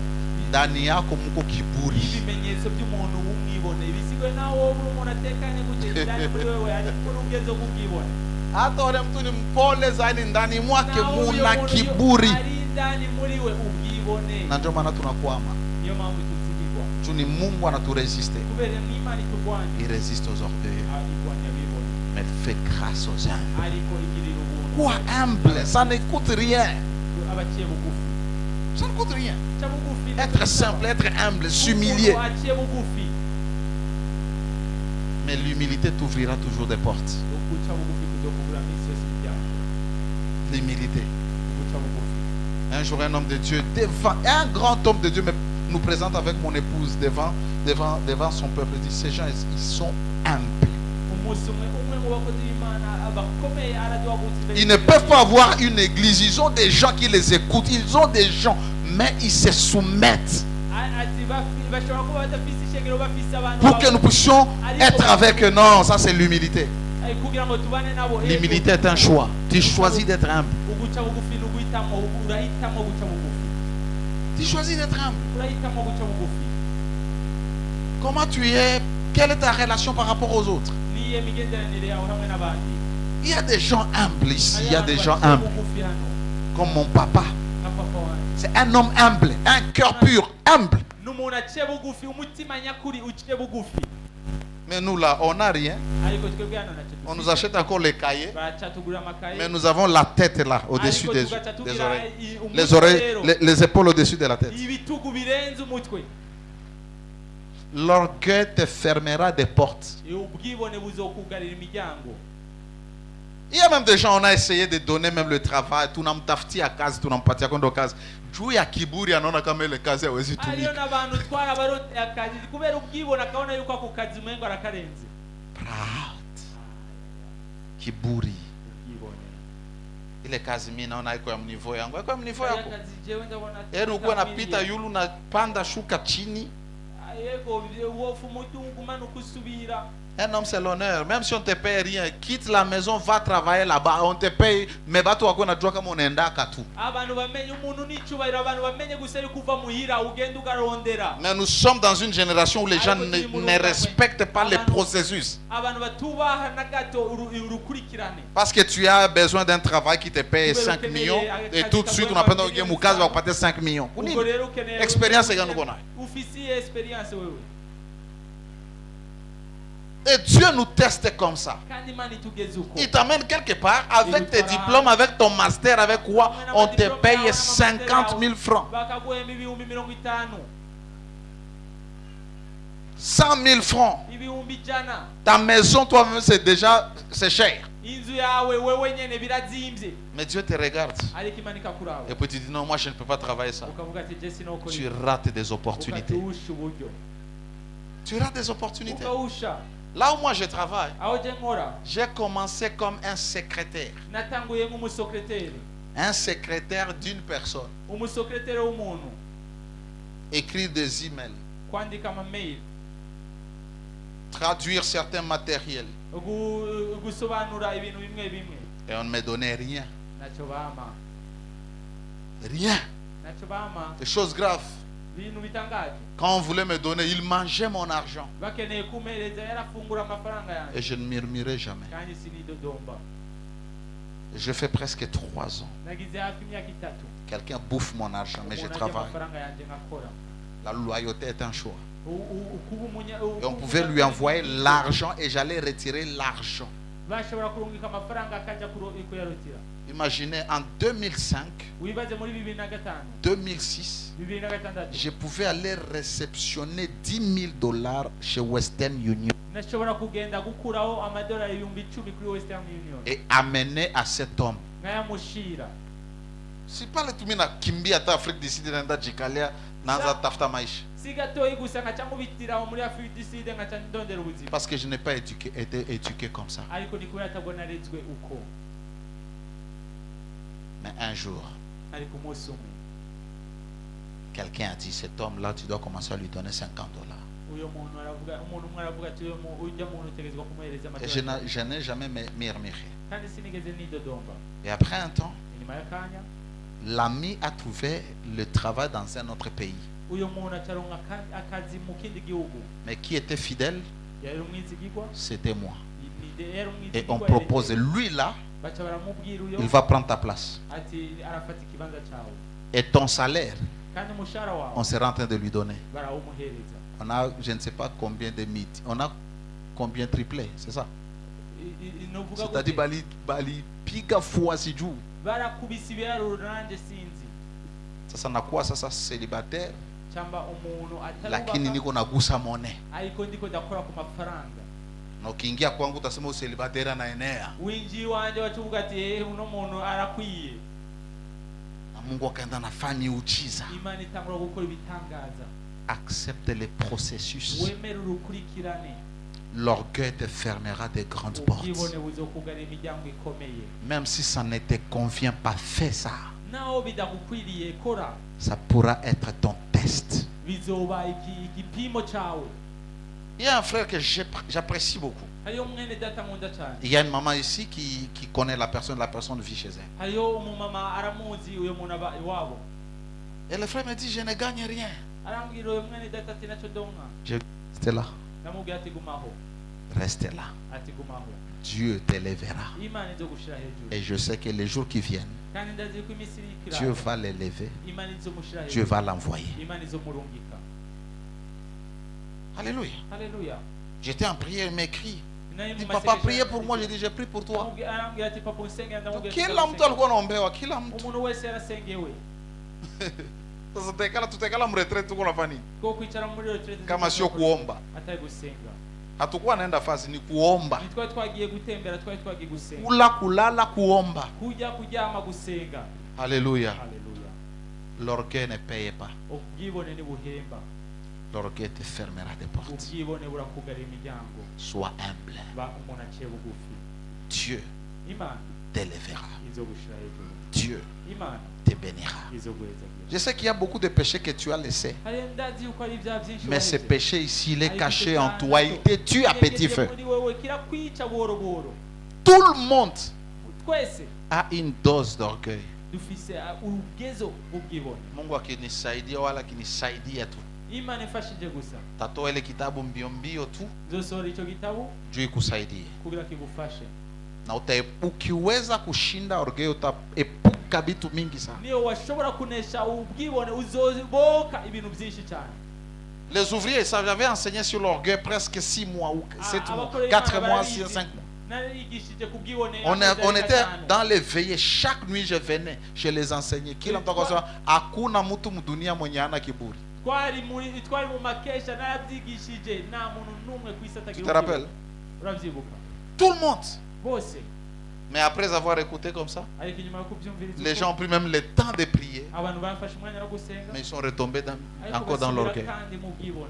Speaker 5: Ndani yako muko kiburi. Hata ule mtu ni mpole zaidi, ndani mwake muna kiburi. Na ndio maana tunakwama. Tu ni Mungu anaturesiste. Il résiste aux orgueilleux, mais fait grâce aux humbles. Quoi humble? Ça ne coûte rien. Ça ne coûte rien. Être simple, être humble, s'humilier. Mais l'humilité t'ouvrira toujours des portes. L'humilité. Un jour, un homme de Dieu, un grand homme de Dieu nous présente avec mon épouse devant son peuple. Il dit, ces gens, ils sont humbles. Ils ne peuvent pas avoir une église. Ils ont des gens qui les écoutent. Ils ont des gens, mais ils se soumettent. Pour que nous puissions être avec eux. Non, ça c'est l'humilité. L'humilité est un choix. Tu choisis d'être humble. Tu choisis d'être humble. Comment tu es? Quelle est ta relation par rapport aux autres? Il y a des gens humbles ici. Il y a des gens humbles. Comme mon papa. C'est un homme humble. Un cœur pur. Humble. Mais nous là, on n'a rien. On nous achète encore les cahiers. Mais nous avons la tête là, au-dessus des oreilles. Les épaules au-dessus de la tête. L'orgueil te fermera des portes. Il y a même des gens, on a essayé de donner même le travail. Tu n'as pas à casa, tu n'as pas à casa. Juu ya kiburi anaona kama ile kazi hawezi tumika. Proud. Kiburi. Ile kazi mimi naona iko ya mnivo yangu. Iko ya mnivo yako. Yaani uko unapita yulu na panda shuka chini. Un homme c'est l'honneur. Même si on te paye rien, quitte la maison, va travailler là-bas. On te paye, mais bato wako na jua kama unaenda katu. Mais nous sommes dans une génération où les gens ne respectent pas les processus. Parce que tu as besoin d'un travail qui te paye 5 millions et tout de suite on appelle dans le cas va payer 5 millions. Expérience est gagnée. Et Dieu nous teste comme ça. Il t'amène quelque part avec tes diplômes, avec ton master, avec quoi on te paye 50 000 francs. 100 000 francs. Ta maison, toi-même, c'est cher. Mais Dieu te regarde. Et puis tu dis non, moi je ne peux pas travailler ça. Tu rates des opportunités. Tu rates des opportunités. Là où moi je travaille, j'ai commencé comme un secrétaire. Un secrétaire d'une personne.
Speaker 4: umusekreteri w'umuntu
Speaker 5: Écrire des emails.
Speaker 4: kwandika ama-mail
Speaker 5: Traduire certains matériels.
Speaker 4: gusobanura ibintu bimwe bimwe
Speaker 5: Et on ne me donnait rien.
Speaker 4: ntacyo bama
Speaker 5: Rien.
Speaker 4: ntacyo bama
Speaker 5: Des choses graves.
Speaker 4: ibintu bitangaje
Speaker 5: Quand on voulait me donner, il mangeait mon argent.
Speaker 4: bakeneye kumpereza yarafungura amafaranga yanjye
Speaker 5: Et je ne murmurais jamais.
Speaker 4: kandi sinidodomba
Speaker 5: Je fais presque 3 ans.
Speaker 4: nagize hafi imyaka 3
Speaker 5: Quelqu'un bouffe mon argent, mais je
Speaker 4: umuntu arya
Speaker 5: travaille.
Speaker 4: amafaranga yanjye ngakora
Speaker 5: La loyauté est un choix.
Speaker 4: ukuba
Speaker 5: Et on pouvait lui envoyer l'argent et j'allais retirer l'argent.
Speaker 4: bashobora kurungika amafaranga akajya kuyarutira.
Speaker 5: Imaginez, en 2005,
Speaker 4: wibaze muri 2005
Speaker 5: 2006,
Speaker 4: 2006
Speaker 5: je pouvais aller réceptionner $10,000 chez Western Union
Speaker 4: nashobora kugenda gukuraho amadolari 10,000 kuri Western Union
Speaker 5: et amener à cet homme.
Speaker 4: ngayamushira.
Speaker 5: Si pas le tumina kimbi ata Afrique d'ici de nanda jikalia naza tafta maisha.
Speaker 4: si gatoyi gusa ngaca nkubitiraho muri Afrique du Sud ngaca ndondera ubuzima
Speaker 5: Parce que je n'ai pas été éduqué comme ça.
Speaker 4: ariko ni kubera atabwo narezwe uko.
Speaker 5: Mais un jour,
Speaker 4: ariko umunsi umwe
Speaker 5: quelqu'un a dit, cet homme-là, tu dois commencer à lui donner $50.
Speaker 4: uyo muntu aravuga umuntu umwe aravuga ati ujya muntu utegerezwa kumuhereza
Speaker 5: Et je n'ai jamais murmuré.
Speaker 4: kandi sinigeze nidodomba.
Speaker 5: Et après un temps,
Speaker 4: inyuma y'akanya
Speaker 5: l'ami a trouvé le travail dans un autre pays.
Speaker 4: uyo muntu acaronka akazi mu kindi gihugu.
Speaker 5: Mais qui était fidèle,
Speaker 4: yari umwizigirwa
Speaker 5: c'était moi.
Speaker 4: yari umwizigirwa.
Speaker 5: Et on propose, lui là,
Speaker 4: baca baramubwira uyo
Speaker 5: il va prendre ta place.
Speaker 4: ati arafata ikibanza cyawe
Speaker 5: Et ton salaire,
Speaker 4: kandi umushahara wawe
Speaker 5: on sera en train de lui donner.
Speaker 4: barawumuhereza.
Speaker 5: On a, je ne sais pas combien de mythes. On a combien triplé, c'est ça?
Speaker 4: novuga
Speaker 5: C'est-à-dire, bali piga fois si jour.
Speaker 4: barakubise ibiharuro nanjye sinzi
Speaker 5: Sasa nakuwa sasa célibataire,
Speaker 4: cyangwa umuntu
Speaker 5: lakini
Speaker 4: atarubaka
Speaker 5: niko nagusa monnaie.
Speaker 4: ariko ndiko ndakora ku mafaranga.
Speaker 5: Na ukiingia kwangu utasema célibataire anaenea.
Speaker 4: winjiye wanjye wacuvuga ati uno muntu arakwiye.
Speaker 5: Na Mungu akaenda nafanya miujiza.
Speaker 4: imana itangura gukora ibitangaza.
Speaker 5: Accepte les processus.
Speaker 4: wemere urukurikirane.
Speaker 5: L'orgueil te fermera des grandes portes.
Speaker 4: ubwibone buzokugara imiryango ikomeye.
Speaker 5: Même si ça ne te convient pas, fais ça.
Speaker 4: naho bidagukwiriye kora.
Speaker 5: Ça pourra être ton test.
Speaker 4: bizoba igipimo cyawe.
Speaker 5: Il y a un frère que j'apprécie beaucoup.
Speaker 4: hariyo mwene data nkunda cyane.
Speaker 5: Il y a une maman ici qui connaît la personne vit chez elle.
Speaker 4: hariyo umumama aramuzi uyo muntu aba iwabo.
Speaker 5: Et le frère me dit, je ne gagne rien.
Speaker 4: arambwira uyo mwene data ati nacyo donka.
Speaker 5: Je reste là.
Speaker 4: namubwira ati gumaho.
Speaker 5: Reste là.
Speaker 4: ati gumaho.
Speaker 5: Dieu t'élèvera.
Speaker 4: imana izogushira hejuru.
Speaker 5: Et je sais que les jours qui viennent,
Speaker 4: kandi ndazi ko iminsi irikira.
Speaker 5: Dieu va l'élever.
Speaker 4: imana izomushira hejuru.
Speaker 5: Dieu va l'envoyer.
Speaker 4: imana izomurungika.
Speaker 5: Alléluia.
Speaker 4: Haleluya.
Speaker 5: J'étais en prière, il m'écrit.
Speaker 4: Nari
Speaker 5: Il dit,
Speaker 4: mu
Speaker 5: papa,
Speaker 4: masengesho
Speaker 5: priez pour moi. J'ai dit, j'ai prié pour toi.
Speaker 4: arambwira ati papa unsengera ndamubwira ati
Speaker 5: Kila mtu alikuwa anaombewa, kila mtu.
Speaker 4: umuntu wese yarasengewe.
Speaker 5: Sasa tutekala mretrete tuko nafanya nini?
Speaker 4: ko kwicara muri retraite
Speaker 5: Kama sio kuomba.
Speaker 4: atari gusenga.
Speaker 5: Hatukuwa naenda fasi, ni kuomba.
Speaker 4: twari twagiye gutembera, twari twagiye gusenga.
Speaker 5: Kula, kulala, kuomba.
Speaker 4: kujya kuryama gusenga.
Speaker 5: Alléluia.
Speaker 4: Haleluya.
Speaker 5: L'orgueil ne paye pas.
Speaker 4: ubwibone ni buhemba.
Speaker 5: L'orgueil te fermera des portes.
Speaker 4: ubwibone burakugara imiryango.
Speaker 5: Sois humble.
Speaker 4: ba umuntu aciye bugufi.
Speaker 5: Dieu
Speaker 4: imana
Speaker 5: t'élèvera.
Speaker 4: izogushira hejuru.
Speaker 5: Dieu
Speaker 4: imana
Speaker 5: te bénira.
Speaker 4: izoguheza.
Speaker 5: Je sais qu'il y a beaucoup de péchés que tu as laissés.
Speaker 4: hari ndazi yuko ari ibyaha byinshi
Speaker 5: Mais ce
Speaker 4: waheze.
Speaker 5: péché ici, il est
Speaker 4: Ariko
Speaker 5: caché en
Speaker 4: icyo
Speaker 5: toi. Il te tue à petit feu.
Speaker 4: muri wewe kirakwica buhoro buhoro.
Speaker 5: Tout le monde
Speaker 4: twese
Speaker 5: a une dose d'orgueil.
Speaker 4: dufise urugezo bw'ubwibone.
Speaker 5: Mungu akinisaidia wala akinisaidia tu.
Speaker 4: imana ifashije gusa
Speaker 5: Tatoa ile kitabu mbio mbio tu
Speaker 4: nzosohora icyo gitabo
Speaker 5: juu ikusaidie.
Speaker 4: kugira kigufashe.
Speaker 5: Na ukiweza kushinda orgueil utaepuka vitu mingi sana.
Speaker 4: niyo washobora kunesha ubwibone uzoboka ibintu byinshi cyane.
Speaker 5: Les ouvriers, ça j'avais enseigné sur l'orgueil presque 6 mois ou 7 mois,
Speaker 4: abakorera
Speaker 5: 4
Speaker 4: Imana
Speaker 5: mois,
Speaker 4: barabizi.
Speaker 5: 5 mois.
Speaker 4: narigishije ku bwibone.
Speaker 5: On était dans les veillées. Chaque nuit je venais, je les enseignais. Kila mtu akasema hakuna mtu mdunia mwenye ana kiburi.
Speaker 4: twari mu makesha narabyigishije nta muntu numwe ku isi
Speaker 5: Tu
Speaker 4: atagira
Speaker 5: te rappelles?
Speaker 4: urabyibuka
Speaker 5: Tout le monde.
Speaker 4: bose.
Speaker 5: Mais après avoir écouté comme ça,
Speaker 4: ariko inyuma yo kubyumviriza
Speaker 5: les gens ont pris même le temps de prier.
Speaker 4: abantu bafashe umwanya wo gusenga
Speaker 5: Mais ils sont retombés
Speaker 4: ariko
Speaker 5: encore dans
Speaker 4: basubira
Speaker 5: l'orgueil.
Speaker 4: kandi mu bwibone.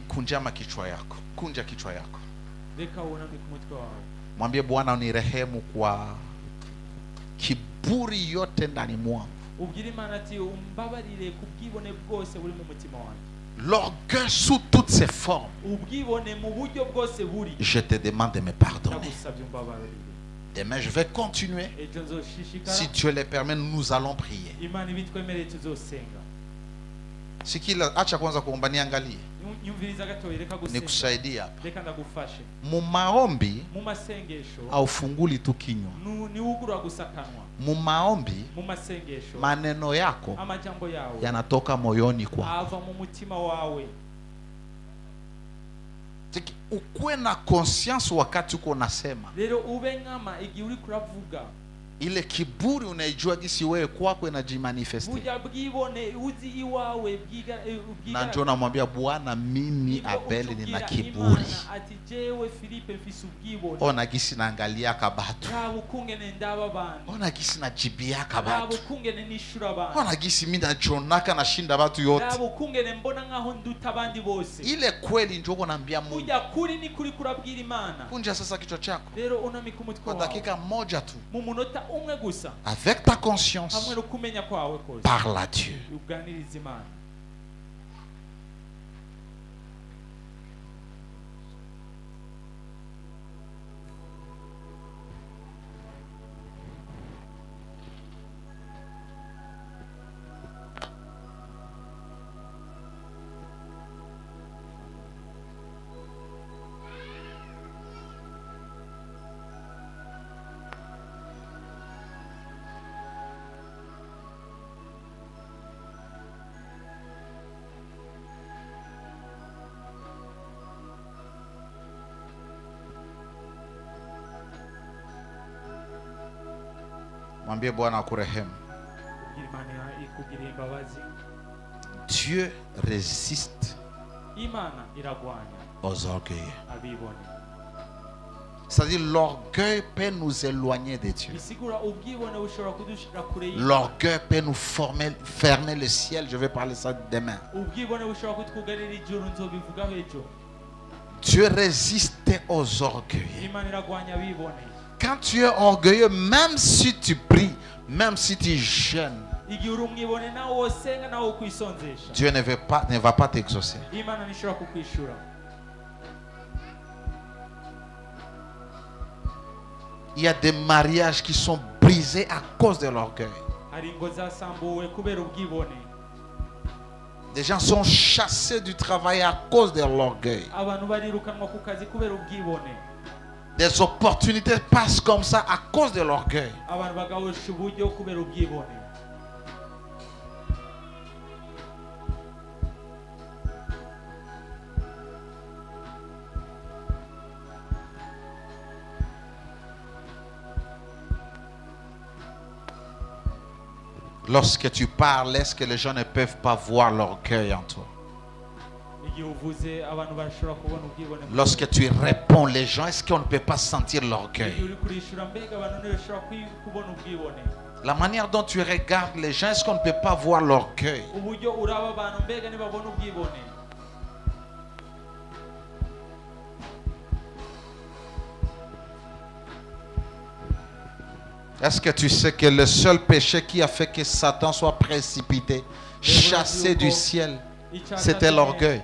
Speaker 5: Kunjama kichwa yako. Kunja kichwa yako.
Speaker 4: reka wuname ku mutwe wawe.
Speaker 5: Mwambie Bwana unirehemu kwa kiburi yote ndani mwangu.
Speaker 4: ubwire Imana ati umbabarire ku bwibone bwose buri mu mutima wanjye.
Speaker 5: L'orgueil sous toutes ses formes.
Speaker 4: ubwibone mu buryo bwose buri.
Speaker 5: Je te demande de me pardonner.
Speaker 4: ndagusabye umbabarire.
Speaker 5: Demain, je vais continuer.
Speaker 4: ejo nzoshishikara.
Speaker 5: Si Dieu le permet, nous allons prier.
Speaker 4: Imana ibitwemereye tuzosenga.
Speaker 5: Sikila, acha kwanza kuomba, niangalie.
Speaker 4: nyumviriza gatoya, reka gusenga.
Speaker 5: Nikusaidia hapa.
Speaker 4: reka ndagufashe.
Speaker 5: Mu maombi
Speaker 4: mu masengesho
Speaker 5: haufunguli tu kinywa.
Speaker 4: niwugura gusa kanwa.
Speaker 5: Mu maombi
Speaker 4: mu masengesho
Speaker 5: maneno yako
Speaker 4: amajambo yawe
Speaker 5: yanatoka moyoni kwako.
Speaker 4: ava mu mutima wawe.
Speaker 5: Ukuwe na conscience wakati uko nasema.
Speaker 4: Rero ube nkama igihe uri kuravuga.
Speaker 5: Ile kiburi unaijua gisi wewe kwako inajimanifeste.
Speaker 4: Burya bwibone uzi iwawe
Speaker 5: Na njoo namwambia Bwana, mimi Abeli nina kiburi.
Speaker 4: ati jewe Filipe mfise ubwibone.
Speaker 5: Ona gisi naangalia kabatu.
Speaker 4: Raba ukungene ndaba abantu.
Speaker 5: Ona gisi najibia kabatu.
Speaker 4: Raba ukungene nishura abantu.
Speaker 5: Ona gisi mimi najonaka nashinda watu yote.
Speaker 4: Raba ukungene mbona nkaho nduta abandi bose.
Speaker 5: Ile kweli njoo naambia Mungu.
Speaker 4: Burya kuri ni kuri kurabwira Imana.
Speaker 5: Kunja sasa kichwa chako.
Speaker 4: Rero unamika umutwe
Speaker 5: Kwa
Speaker 4: wawe.
Speaker 5: dakika moja tu.
Speaker 4: Mu munota umwe gusa.
Speaker 5: Avec ta conscience.
Speaker 4: Hamwe no kumenya kwawe kose.
Speaker 5: Parle à Dieu.
Speaker 4: Uganiriza Imana.
Speaker 5: Mwambie Bwana akurehemu.
Speaker 4: Imana ikugirira imbabazi.
Speaker 5: Dieu résiste
Speaker 4: Imana iragwanya
Speaker 5: aux orgueilleux.
Speaker 4: abibone.
Speaker 5: C'est-à-dire l'orgueil peut nous éloigner de Dieu.
Speaker 4: Bisigura ubwibone bushobora kudushira kure y'Imana.
Speaker 5: L'orgueil peut nous fermer le ciel. Je vais parler ça demain.
Speaker 4: Ubwibone bushobora kutwugarira ijuru, nzobivugaho ejo.
Speaker 5: Dieu résiste aux orgueilleux.
Speaker 4: Imana iragwanya abibone.
Speaker 5: Quand tu es orgueilleux, même si tu pries, même si tu jeûnes,
Speaker 4: Igihe uri umwibone nawe wosenga nawe ukwisonzesha.
Speaker 5: Dieu ne va pas t'exaucer.
Speaker 4: Imana ntishobora kukwishura.
Speaker 5: Il y a des mariages qui sont brisés à cause de l'orgueil.
Speaker 4: Hari ingo zasambuwe kubera ubwibone.
Speaker 5: Des gens sont chassés du travail à cause de l'orgueil.
Speaker 4: Abantu barirukanwa ku kazi kubera ubwibone.
Speaker 5: Des opportunités passent comme ça à cause de l'orgueil.
Speaker 4: Abantu bagahosha uburyo kubera ubwibone.
Speaker 5: Lorsque tu parles, est-ce que les gens ne peuvent pas voir l'orgueil en toi? Lorsque tu réponds les gens, est-ce qu'on ne peut pas sentir l'orgueil? La manière dont tu regardes les gens, est-ce qu'on ne peut pas voir l'orgueil? Est-ce que tu sais que le seul péché qui a fait que Satan soit précipité, chassé du ciel, c'était l'orgueil?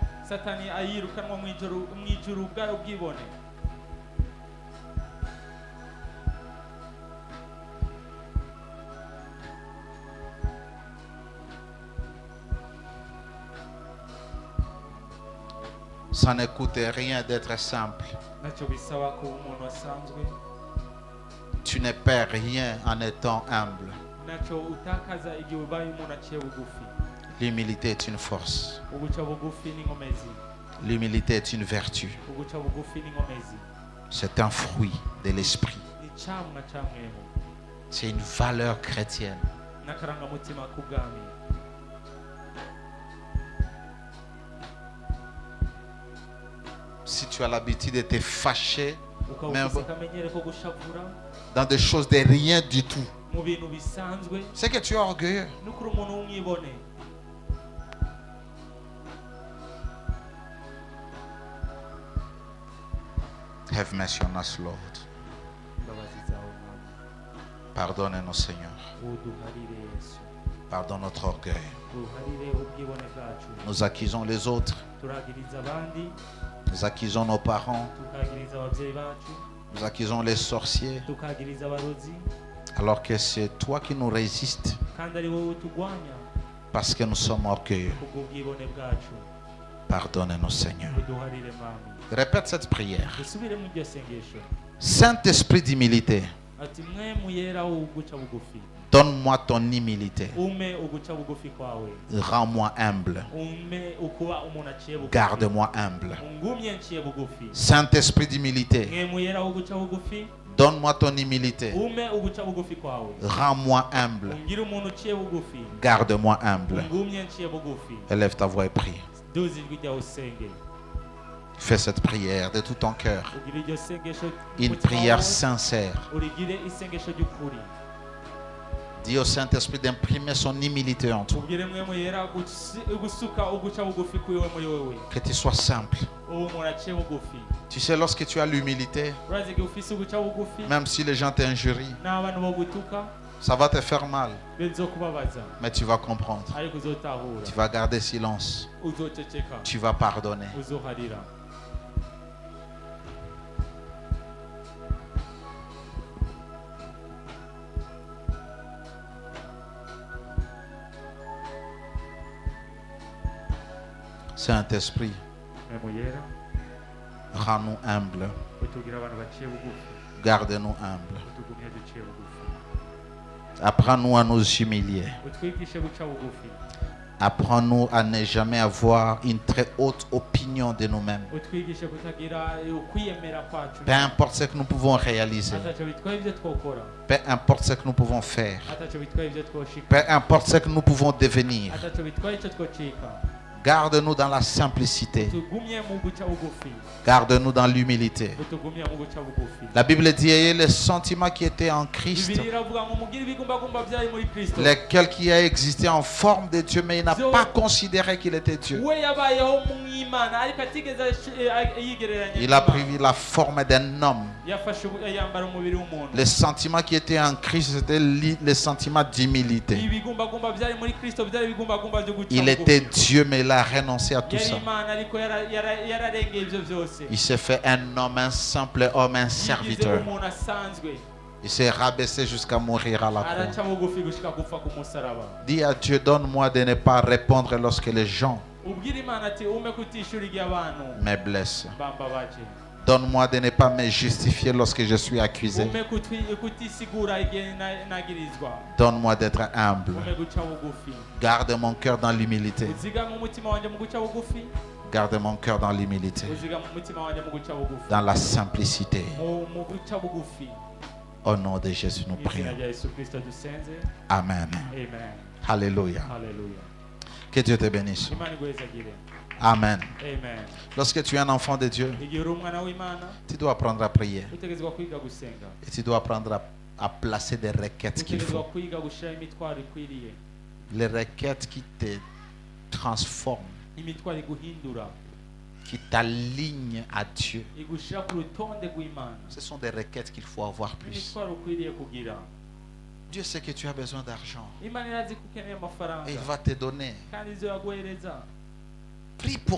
Speaker 5: Ça ne coûte rien d'être simple. Tu ne perds rien en étant humble. L'humilité est une force. L'humilité est une vertu. C'est un fruit de l'esprit. C'est une valeur chrétienne. Si tu as l'habitude de te fâcher, même dans des choses de rien du tout, c'est que tu es orgueilleux. Have mercy on us, Lord. Pardonne-nous, Seigneur.
Speaker 4: uduharire Yesu,
Speaker 5: Pardonne notre orgueil.
Speaker 4: uduharire ubwibone bwacu.
Speaker 5: Nous accusons les autres.
Speaker 4: Turagiriza abandi,
Speaker 5: Nous accusons nos parents.
Speaker 4: tukagiriza ababyeyi bacu,
Speaker 5: Nous accusons les sorciers.
Speaker 4: tukagiriza abarozi,
Speaker 5: Alors que c'est toi qui nous résistes.
Speaker 4: kandi ari wowe utugwanya
Speaker 5: Parce que nous sommes orgueilleux.
Speaker 4: kubw'ubwibone bwacu.
Speaker 5: Pardonne-nous, Seigneur.
Speaker 4: Uduharire Mwami.
Speaker 5: Répète cette prière.
Speaker 4: Dusubire mu iryo sengesho.
Speaker 5: Saint-Esprit d'humilité,
Speaker 4: Ati mwe muyera uguca bugufi.
Speaker 5: donne-moi ton humilité.
Speaker 4: Ume uguca bugufi kwawe.
Speaker 5: Rends-moi humble.
Speaker 4: Ume ukuba umuntu aciye bugufi.
Speaker 5: Garde-moi humble.
Speaker 4: Ungumye nciye bugufi.
Speaker 5: Saint-Esprit d'humilité,
Speaker 4: Mwe muyera uguca bugufi.
Speaker 5: donne-moi ton humilité.
Speaker 4: Ume uguca bugufi kwawe.
Speaker 5: Rends-moi humble.
Speaker 4: Ungire umuntu uciye bugufi.
Speaker 5: Garde-moi humble.
Speaker 4: Ungumye nciye bugufi.
Speaker 5: Élève ta voix et prie.
Speaker 4: Duzi ijwi ryawe usenge.
Speaker 5: Fais cette prière de tout ton cœur.
Speaker 4: Ugire iryo sengesho
Speaker 5: Une
Speaker 4: umutima
Speaker 5: prière
Speaker 4: wawe,
Speaker 5: sincère.
Speaker 4: urigire isengesho ry'ukuri.
Speaker 5: Dis au Saint-Esprit d'imprimer son humilité en toi.
Speaker 4: Ubwire mwe muyera gusuka uguca bugufi kwiwe muri wewe.
Speaker 5: Que tu sois simple.
Speaker 4: Uwo umuntu aciye bugufi.
Speaker 5: Tu sais, lorsque tu as l'humilité,
Speaker 4: Urazi igihe ufise uguca bugufi,
Speaker 5: même si les gens t'injurient,
Speaker 4: n'abantu bogutuka
Speaker 5: ça va te faire mal.
Speaker 4: bizokubabaza,
Speaker 5: Mais tu vas comprendre.
Speaker 4: ariko uzotahura,
Speaker 5: Tu vas garder silence.
Speaker 4: uzoceceka,
Speaker 5: Tu vas pardonner.
Speaker 4: uzoharira.
Speaker 5: Saint-Esprit,
Speaker 4: Mwe muyera
Speaker 5: rends-nous humbles.
Speaker 4: utugira abantu baciye bugufi,
Speaker 5: Garde-nous humbles.
Speaker 4: utugumye duciye bugufi,
Speaker 5: Apprends-nous à nous humilier.
Speaker 4: utwigishe guca bugufi,
Speaker 5: Apprends-nous à ne jamais avoir une très haute opinion de nous-mêmes.
Speaker 4: utwigishe kutagira ukwiyemera kwacu,
Speaker 5: Peu importe ce que nous pouvons réaliser.
Speaker 4: ataco bitwaye ibyo twokora,
Speaker 5: Peu importe ce que nous pouvons faire.
Speaker 4: ataco bitwaye ibyo twoshika,
Speaker 5: Peu importe ce que nous pouvons devenir.
Speaker 4: ataco bitwaye icyo twocika.
Speaker 5: Garde-nous dans la simplicité.
Speaker 4: Utugumye mu guca bugufi,
Speaker 5: Garde-nous dans l'humilité.
Speaker 4: utugumye mu guca bugufi.
Speaker 5: La Bible dit, ayez les sentiments qui étaient en Christ,
Speaker 4: Bibiliya iravuga ngo mugire ibigumbagumba byari muri Kristo.
Speaker 5: lesquels qui a existé en forme de Dieu, mais il n'a pas considéré qu'il était Dieu.
Speaker 4: We yabayeho mu Imana ariko atigeze yigereranya
Speaker 5: Il a
Speaker 4: n'Imana.
Speaker 5: pris la forme d'un homme.
Speaker 4: Yafashe yambara umubiri w'umuntu.
Speaker 5: Les sentiments qui étaient en Christ, c'était les sentiments d'humilité.
Speaker 4: Ibigumbagumba byari muri Kristo byari ibigumbagumba byo guca
Speaker 5: Il était Dieu, mais il a renoncé à tout
Speaker 4: yari
Speaker 5: ça.
Speaker 4: Imana ariko yararengeye ibyo byose.
Speaker 5: Il s'est fait un homme, un simple homme, un
Speaker 4: Yigize
Speaker 5: serviteur.
Speaker 4: umuntu asanzwe
Speaker 5: Il s'est rabaissé jusqu'à mourir à la croix.
Speaker 4: araca bugufi gushika gupfa ku musaraba.
Speaker 5: Dis à Dieu, donne-moi de ne pas répondre lorsque les gens
Speaker 4: Ubwira Imana ati ume kutishura igihe abantu
Speaker 5: me blessent.
Speaker 4: bambabaje.
Speaker 5: Donne-moi de ne pas me justifier lorsque je suis accusé.
Speaker 4: Ume kutisigura igihe nagirizwa.
Speaker 5: Donne-moi d'être humble.
Speaker 4: Ume guca bugufi.
Speaker 5: Garde mon cœur dans l'humilité.
Speaker 4: Uzigama umutima wanjye mu guca bugufi.
Speaker 5: Garde mon cœur dans l'humilité.
Speaker 4: Uzigama umutima wanjye mu guca bugufi.
Speaker 5: Dans la simplicité.
Speaker 4: Mu guca bugufi.
Speaker 5: Au nom de Jésus, nous
Speaker 4: Mu izina
Speaker 5: prions.
Speaker 4: rya Yesu Kristo dusenze.
Speaker 5: Amen.
Speaker 4: Amen.
Speaker 5: Alléluia.
Speaker 4: Hallelujah.
Speaker 5: Que Dieu te bénisse.
Speaker 4: Imana iguhezagire.
Speaker 5: Amen.
Speaker 4: Amen.
Speaker 5: Lorsque tu es un enfant de Dieu,
Speaker 4: Igihe uri umwana w'Imana
Speaker 5: tu dois apprendre à prier.
Speaker 4: utegerezwa kwiga gusenga.
Speaker 5: Et tu dois apprendre à placer des requêtes qu'il
Speaker 4: Utegerezwa
Speaker 5: faut.
Speaker 4: kwiga gushira imitwaro ikwiriye.
Speaker 5: Les requêtes qui te transforment,
Speaker 4: Imitwaro iguhindura.
Speaker 5: qui t'alignent à Dieu.
Speaker 4: Igushira ku rutonde rw'Imana.
Speaker 5: Ce sont des requêtes qu'il faut avoir plus.
Speaker 4: Imitwaro ukwiriye kugira.
Speaker 5: Dieu sait que tu as besoin d'argent.
Speaker 4: Imana irazi ko ukeneye amafaranga.
Speaker 5: Et il va te donner.
Speaker 4: Kandi izo yaguhereza.
Speaker 5: Prie pour